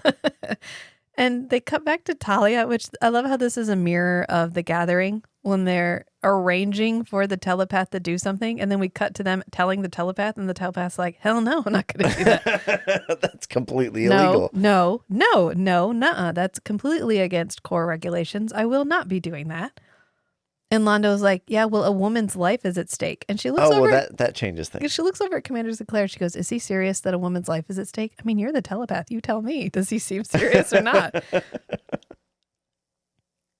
And they cut back to Talia, which I love how this is a mirror of the gathering when they're arranging for the telepath to do something. And then we cut to them telling the telepath, and the telepath's like, hell no, I'm not going to do that. That's completely illegal. No, nuh-uh. That's completely against core regulations. I will not be doing that. And Londo's like, yeah, well, a woman's life is at stake. And she looks over. Well, that changes things. She looks over at Commander Sinclair. She goes, is he serious that a woman's life is at stake? I mean, you're the telepath. You tell me. Does he seem serious or not?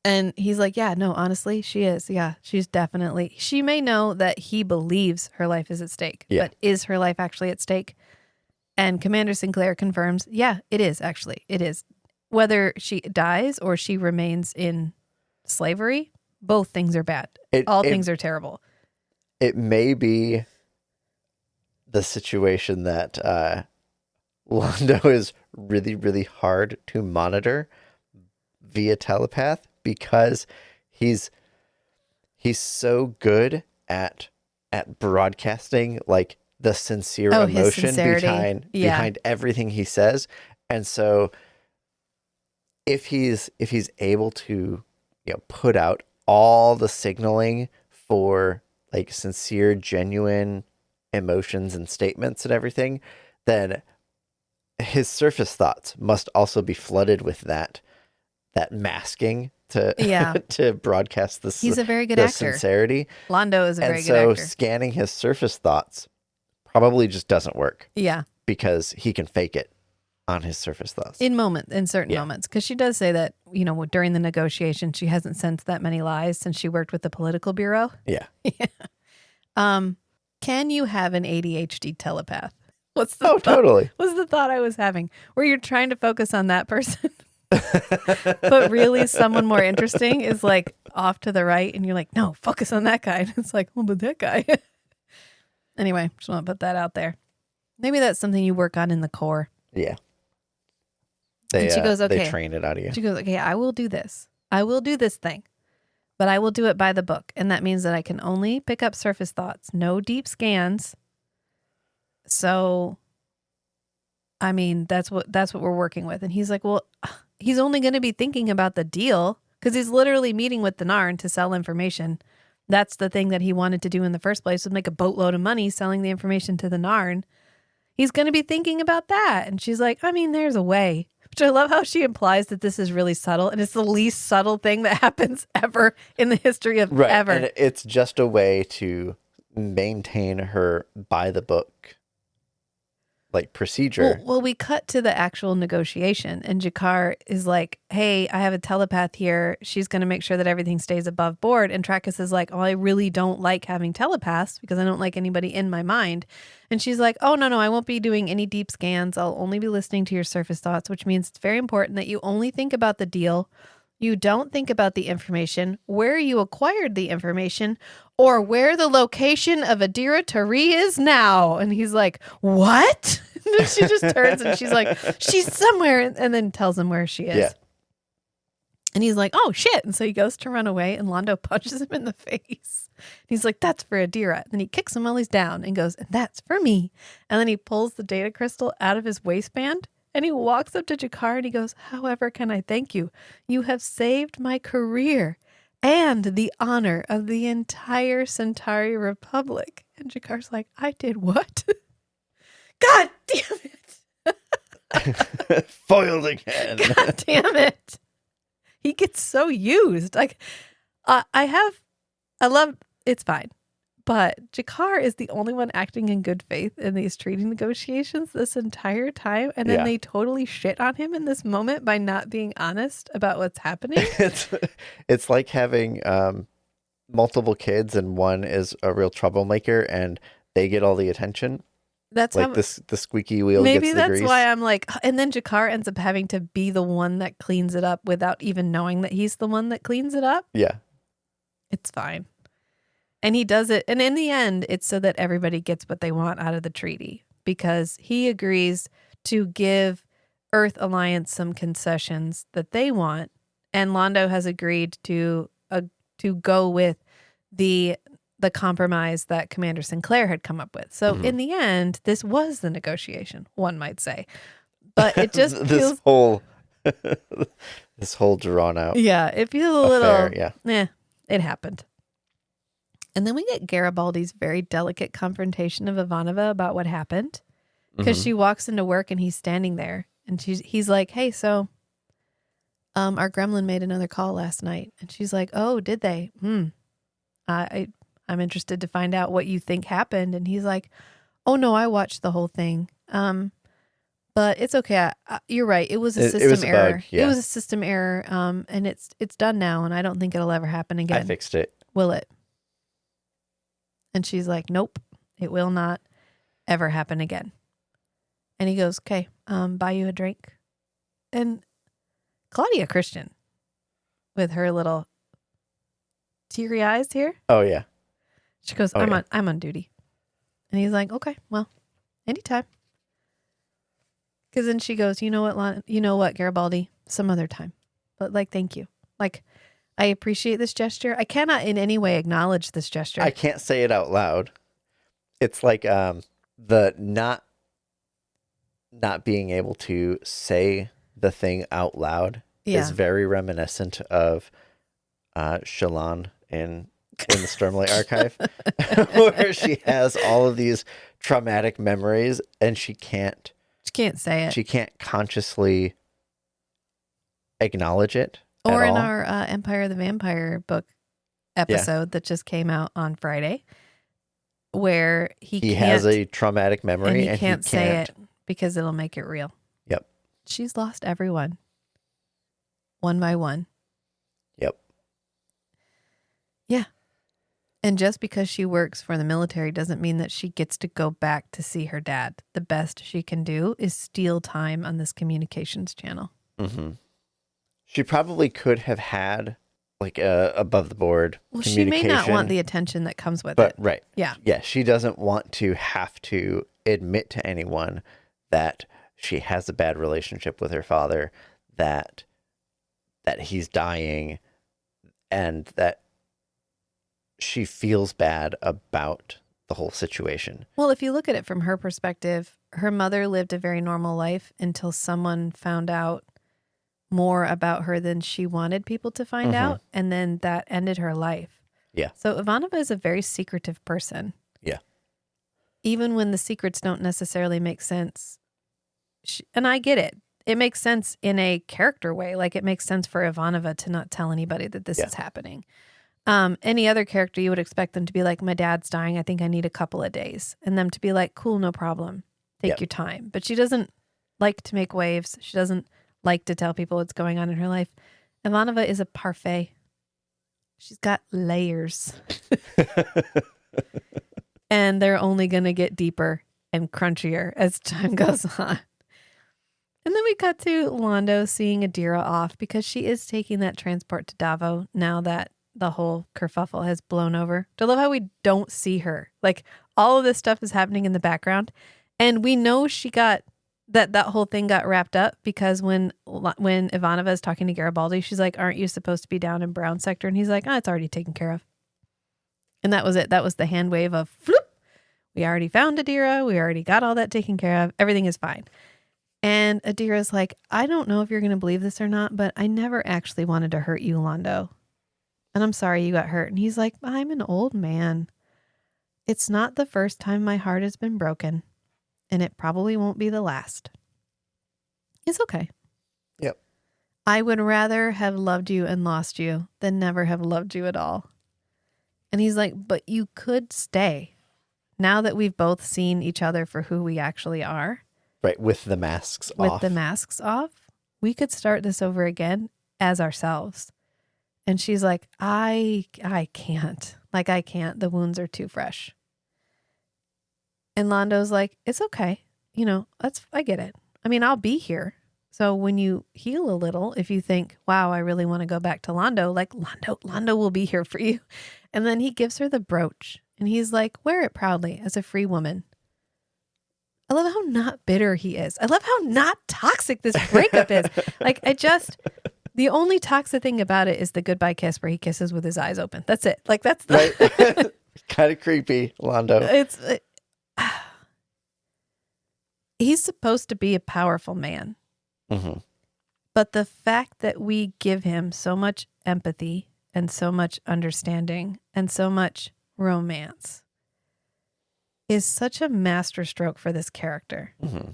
And he's like, yeah, no, honestly, she is. Yeah, she's definitely. She may know that he believes her life is at stake. Yeah. But is her life actually at stake? And Commander Sinclair confirms, yeah, it is actually. It is. Whether she dies or she remains in slavery, both things are bad. All things are terrible. It may be the situation that Londo is really, really hard to monitor via telepath because he's so good at broadcasting like the sincere emotion behind everything he says. And so if he's able to put out all the signaling for like sincere, genuine emotions and statements and everything, then his surface thoughts must also be flooded with that masking to broadcast this. He's a very good actor. Sincerity. Londo is a very good actor. And so scanning his surface thoughts probably just doesn't work. Yeah. Because he can fake it on his surface thoughts. In certain moments. Because she does say that, during the negotiation, she hasn't sensed that many lies since she worked with the political bureau. Yeah. Can you have an ADHD telepath? What's the thought? Totally. What's the thought I was having? Where you're trying to focus on that person, but really someone more interesting is like off to the right, and you're like, no, focus on that guy. And it's like, well, but that guy. Anyway, just want to put that out there. Maybe that's something you work on in the core. Yeah. And she goes, okay. They train it out of you. She goes, okay, I will do this. I will do this thing, but I will do it by the book. And that means that I can only pick up surface thoughts, no deep scans. So, I mean, that's what we're working with. And he's like, well, he's only going to be thinking about the deal. because he's literally meeting with the Narn to sell information. That's the thing that he wanted to do in the first place, was make a boatload of money selling the information to the Narn. He's going to be thinking about that. And she's like, I mean, there's a way. Which I love how she implies that this is really subtle, and it's the least subtle thing that happens ever in the history of ever. And it's just a way to maintain her by the book like procedure. Well, we cut to the actual negotiation, and Jakar is like, hey, I have a telepath here. She's going to make sure that everything stays above board. And Trackus is like, oh, I really don't like having telepaths because I don't like anybody in my mind. And she's like, oh, no, I won't be doing any deep scans. I'll only be listening to your surface thoughts, which means it's very important that you only think about the deal. You don't think about the information, where you acquired the information, or where the location of Adira Tari is now. And he's like, what? And then she just turns and she's like, she's somewhere, and then tells him where she is. Yeah. And he's like, oh, shit. And so he goes to run away, and Londo punches him in the face. He's like, that's for Adira. And then he kicks him while he's down and goes, and that's for me. And then he pulls the data crystal out of his waistband. And he walks up to Jakar and he goes, however can I thank you? You have saved my career and the honor of the entire Centauri Republic. And Jakar's like, I did what? God damn it. Foiled again. God damn it. He gets so used. Like, it's fine. But Jakar is the only one acting in good faith in these treaty negotiations this entire time. And then they totally shit on him in this moment by not being honest about what's happening. It's like having multiple kids and one is a real troublemaker and they get all the attention. That's like how, the squeaky wheel maybe gets the grease. That's why I'm like, and then Jakar ends up having to be the one that cleans it up without even knowing that he's the one that cleans it up. Yeah. It's fine. And he does it. And in the end, it's so that everybody gets what they want out of the treaty, because he agrees to give Earth Alliance some concessions that they want. And Londo has agreed to go with the compromise that Commander Sinclair had come up with. So in the end, this was the negotiation, one might say. But it just this whole drawn out. Yeah, it feels a little, it happened. And then we get Garibaldi's very delicate confrontation of Ivanova about what happened, because she walks into work and he's standing there and he's like, hey, so our gremlin made another call last night. And she's like, oh, did they? I'm interested to find out what you think happened. And he's like, oh, no, I watched the whole thing. But it's okay. You're right. It was a system error. Bug, yeah. It was a system error. And it's done now. And I don't think it'll ever happen again. I fixed it. Will it? And she's like, nope, it will not ever happen again. And he goes, okay, buy you a drink. And Claudia Christian, with her little teary eyes here. Oh, yeah. She goes, I'm on duty. And he's like, okay, well, anytime. Because then she goes, you know what, Garibaldi, some other time. But like, thank you. Like, I appreciate this gesture. I cannot in any way acknowledge this gesture. I can't say it out loud. It's like the not being able to say the thing out loud is very reminiscent of Shallan in the Stormlight Archive, where she has all of these traumatic memories and she can't say it. She can't consciously acknowledge it. Or in our Empire of the Vampire book episode that just came out on Friday, where he has a traumatic memory and he can't say it because it'll make it real. Yep. She's lost everyone, one by one. Yep. Yeah. And just because she works for the military doesn't mean that she gets to go back to see her dad. The best she can do is steal time on this communications channel. Mm-hmm. She probably could have had like a above the board communication. She may not want the attention that comes with but, it. Right. Yeah. Yeah. She doesn't want to have to admit to anyone that she has a bad relationship with her father, that he's dying, and that she feels bad about the whole situation. Well, if you look at it from her perspective, her mother lived a very normal life until someone found out more about her than she wanted people to find out. And then that ended her life. Yeah. So Ivanova is a very secretive person. Yeah. Even when the secrets don't necessarily make sense. And I get it. It makes sense in a character way. Like it makes sense for Ivanova to not tell anybody that this is happening. Any other character, you would expect them to be like, my dad's dying. I think I need a couple of days. And them to be like, cool, no problem. Take your time. But she doesn't like to make waves. She doesn't like to tell people what's going on in her life. Ivanova is a parfait. She's got layers. And they're only going to get deeper and crunchier as time goes on. And then we cut to Londo seeing Adira off because she is taking that transport to Davao now that the whole kerfuffle has blown over. I love how we don't see her. Like all of this stuff is happening in the background. And we know she got that whole thing got wrapped up because when Ivanova is talking to Garibaldi, she's like, aren't you supposed to be down in Brown sector? And he's like, oh, it's already taken care of. And that was it. That was the hand wave of floop. We already found Adira. We already got all that taken care of. Everything is fine. And Adira's like, I don't know if you're going to believe this or not, but I never actually wanted to hurt you, Londo. And I'm sorry you got hurt. And he's like, I'm an old man. It's not the first time my heart has been broken. And it probably won't be the last. It's okay. Yep. I would rather have loved you and lost you than never have loved you at all. And he's like, but you could stay. Now that we've both seen each other for who we actually are. Right, with the masks off. With the masks off, we could start this over again as ourselves. And she's like, I can't. Like, I can't. The wounds are too fresh. And Londo's like, it's okay. You know, I get it. I mean, I'll be here. So when you heal a little, if you think, wow, I really want to go back to Londo, like Londo will be here for you. And then he gives her the brooch and he's like, wear it proudly as a free woman. I love how not bitter he is. I love how not toxic this breakup is. Like, the only toxic thing about it is the goodbye kiss where he kisses with his eyes open. That's it. Like, that's the... Right. Kind of creepy, Londo. He's supposed to be a powerful man. Mm-hmm. But the fact that we give him so much empathy and so much understanding and so much romance is such a masterstroke for this character. Mm-hmm.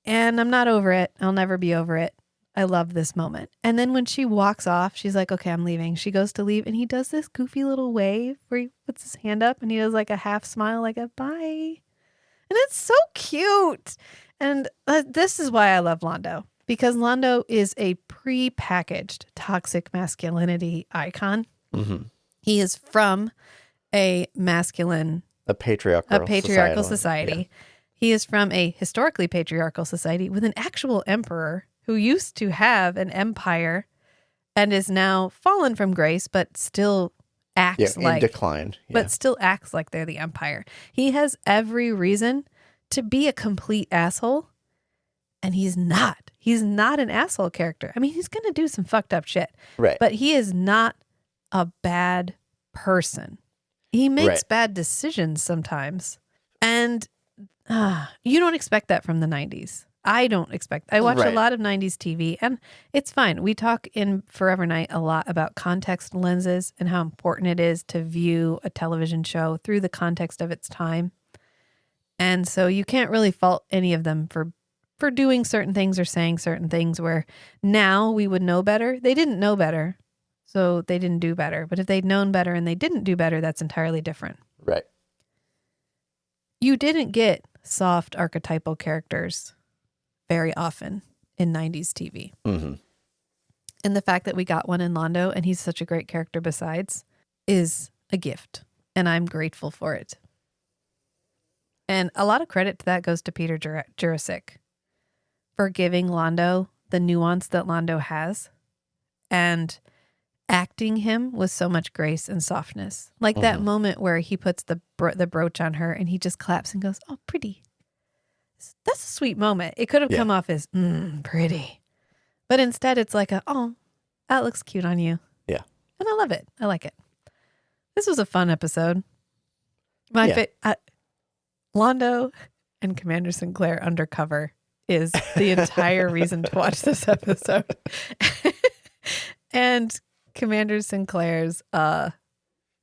And I'm not over it. I'll never be over it. I love this moment. And then when she walks off, she's like, okay, I'm leaving. She goes to leave and he does this goofy little wave where he puts his hand up and he does like a half smile, like a bye. And it's so cute. And this is why I love Londo, because Londo is a pre-packaged toxic masculinity icon. Mm-hmm. He is from a patriarchal society. Yeah. He is from a historically patriarchal society with an actual emperor who used to have an empire and is now fallen from grace, but still acts in like decline. Yeah. But still acts like they're the empire. He has every reason to be a complete asshole, and he's not. He's not an asshole character. I mean, he's going to do some fucked up shit. Right. But he is not a bad person. He makes bad decisions sometimes. And you don't expect that from the 90s. I don't expect. I watch a lot of 90s TV, and it's fine. We talk in Forever Night a lot about context lenses and how important it is to view a television show through the context of its time. And so you can't really fault any of them for doing certain things or saying certain things where now we would know better. They didn't know better, so they didn't do better. But if they'd known better and they didn't do better, that's entirely different. Right. You didn't get soft archetypal characters very often in 90s TV. Mm-hmm. And the fact that we got one in Londo, and he's such a great character besides, is a gift. And I'm grateful for it. And a lot of credit to that goes to Peter Jurasik for giving Londo the nuance that Londo has and acting him with so much grace and softness. Like that moment where he puts the brooch on her and he just claps and goes, oh, pretty. That's a sweet moment. It could have come off as pretty. But instead it's like oh, that looks cute on you. Yeah. And I love it. I like it. This was a fun episode. Londo and Commander Sinclair undercover is the entire reason to watch this episode. And Commander Sinclair's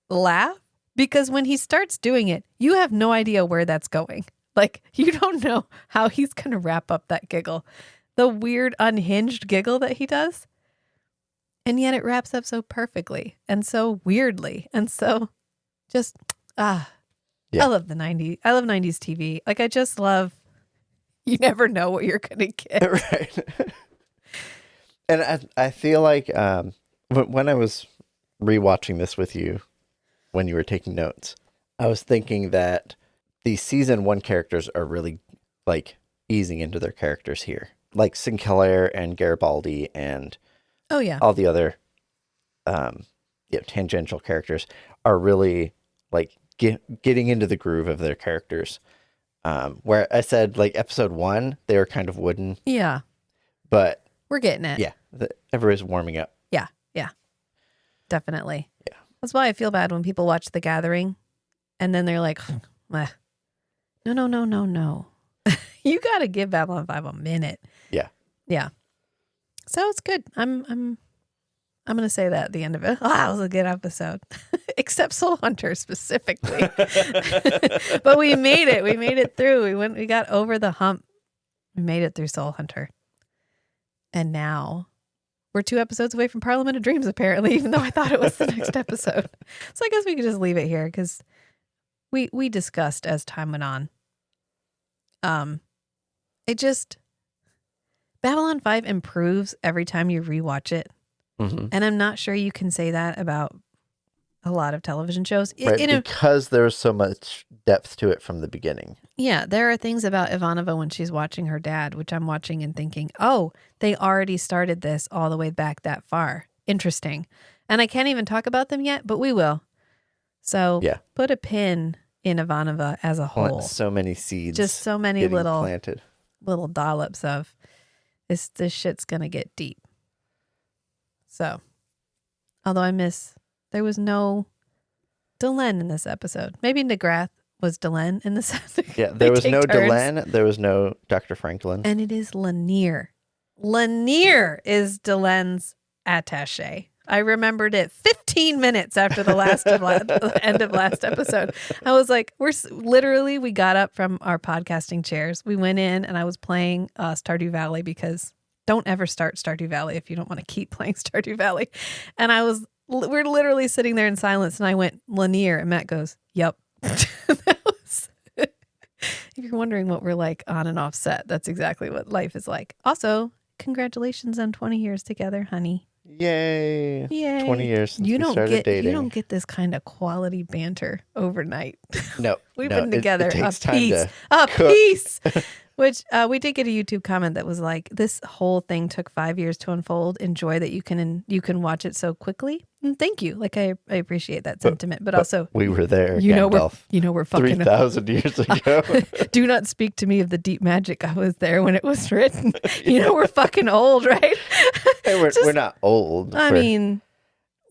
laugh, because when he starts doing it, you have no idea where that's going. Like, you don't know how he's going to wrap up that giggle. The weird unhinged giggle that he does. And yet it wraps up so perfectly and so weirdly and so just, I love the 90s. I love 90s TV. Like, I just love, you never know what you're going to get. Right. And I feel like when I was rewatching this with you, when you were taking notes, I was thinking that the season 1 characters are really like easing into their characters here. Like Sinclair and Garibaldi and all the other tangential characters are really like getting into the groove of their characters. Where I said like episode 1, they were kind of wooden. Yeah. But we're getting it. Yeah. Everybody's warming up. Yeah. Yeah. Definitely. Yeah. That's why I feel bad when people watch The Gathering and then they're like, no. You got to give Babylon 5 a minute. Yeah. Yeah. So it's good. I'm going to say that at the end of it. Oh, that was a good episode. Except Soul Hunter specifically. But we made it. We made it through. We got over the hump. We made it through Soul Hunter. And now we're 2 episodes away from Parliament of Dreams, apparently, even though I thought it was the next episode. So I guess we could just leave it here because we discussed as time went on. It just, Babylon 5 improves every time you rewatch it. Mm-hmm. And I'm not sure you can say that about a lot of television shows. Right, because there's so much depth to it from the beginning. Yeah, there are things about Ivanova when she's watching her dad, which I'm watching and thinking, oh, they already started this all the way back that far. Interesting. And I can't even talk about them yet, but we will. So put a pin in Ivanova as a whole. So many seeds. Just so many planted. Little dollops of this shit's going to get deep. So, although there was no Delenn in this episode. Maybe Negrath was Delenn in this. Yeah, there was no Delenn. There was no Dr. Franklin. And it is Lanier. Lanier is Delenn's attaché. I remembered it 15 minutes after the end of last episode. I was like, we got up from our podcasting chairs. We went in and I was playing Stardew Valley because don't ever start Stardew Valley if you don't want to keep playing Stardew Valley. And we're literally sitting there in silence and I went, Lanier, and Matt goes, yep. That was, if you're wondering what we're like on and off set, that's exactly what life is like. Also, congratulations on 20 years together, honey. Yay. 20 years since we started dating. You don't get this kind of quality banter overnight. No. We've been together a piece. Which we did get a YouTube comment that was like, this whole thing took 5 years to unfold. Enjoy that you can watch it so quickly. And thank you. Like I appreciate that sentiment, but also we were there. We're fucking 3,000 years ago. Do not speak to me of the deep magic. I was there when it was written. We're fucking old, right? Hey, we're not old. I mean,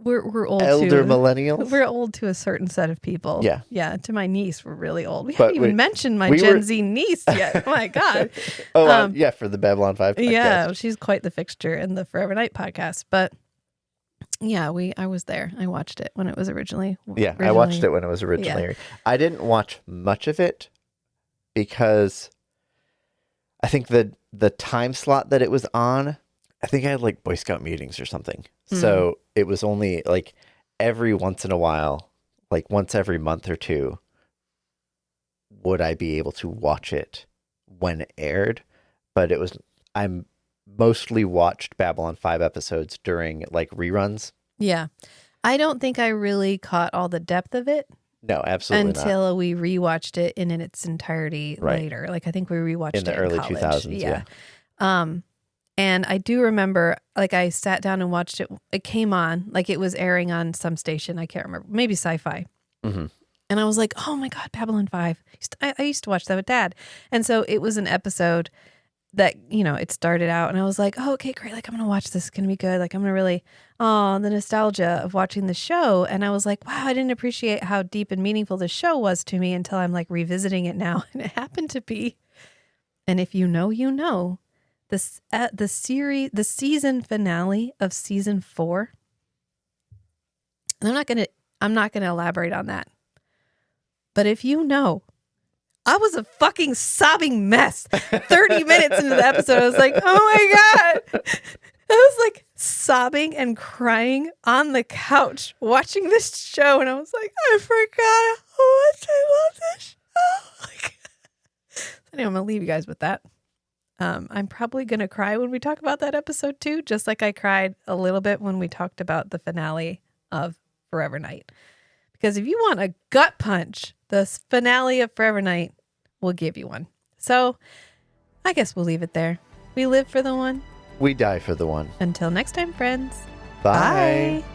we're old. Elder millennials. We're old to a certain set of people. Yeah. Yeah. To my niece, we're really old. We haven't even mentioned my Gen Z niece yet. Oh my God. For the Babylon 5 podcast. Yeah. She's quite the fixture in the Forever Night podcast. But yeah, I was there. I watched it when it was originally. Yeah. I watched it when it was originally. I didn't watch much of it because I think the time slot that it was on, I think I had like Boy Scout meetings or something. So it was only like every once in a while, like once every month or two, would I be able to watch it when it aired. But I'm mostly watched Babylon 5 episodes during like reruns. Yeah. I don't think I really caught all the depth of it. No, absolutely until we rewatched it in its entirety later. Like I think we rewatched in the early 2000s. Yeah. And I do remember, like, I sat down and watched it. It came on, like, it was airing on some station. I can't remember. Maybe Sci-Fi. Mm-hmm. And I was like, oh, my God, Babylon 5. I used to watch that with Dad. And so it was an episode that, it started out. And I was like, oh, okay, great. Like, I'm going to watch this. It's going to be good. Like, I'm going to really, the nostalgia of watching the show. And I was like, wow, I didn't appreciate how deep and meaningful the show was to me until I'm, like, revisiting it now. And it happened to be And if you know, you know, the season finale of season 4. And I'm not gonna elaborate on that. But if you know, I was a fucking sobbing mess. 30 minutes into the episode, I was like, oh my God. I was like sobbing and crying on the couch watching this show. And I was like, I forgot how much I love this show. Anyway, I'm going to leave you guys with that. I'm probably going to cry when we talk about that episode too, just like I cried a little bit when we talked about the finale of Forever Night. Because if you want a gut punch, the finale of Forever Night will give you one. So I guess we'll leave it there. We live for the one. We die for the one. Until next time, friends. Bye. Bye.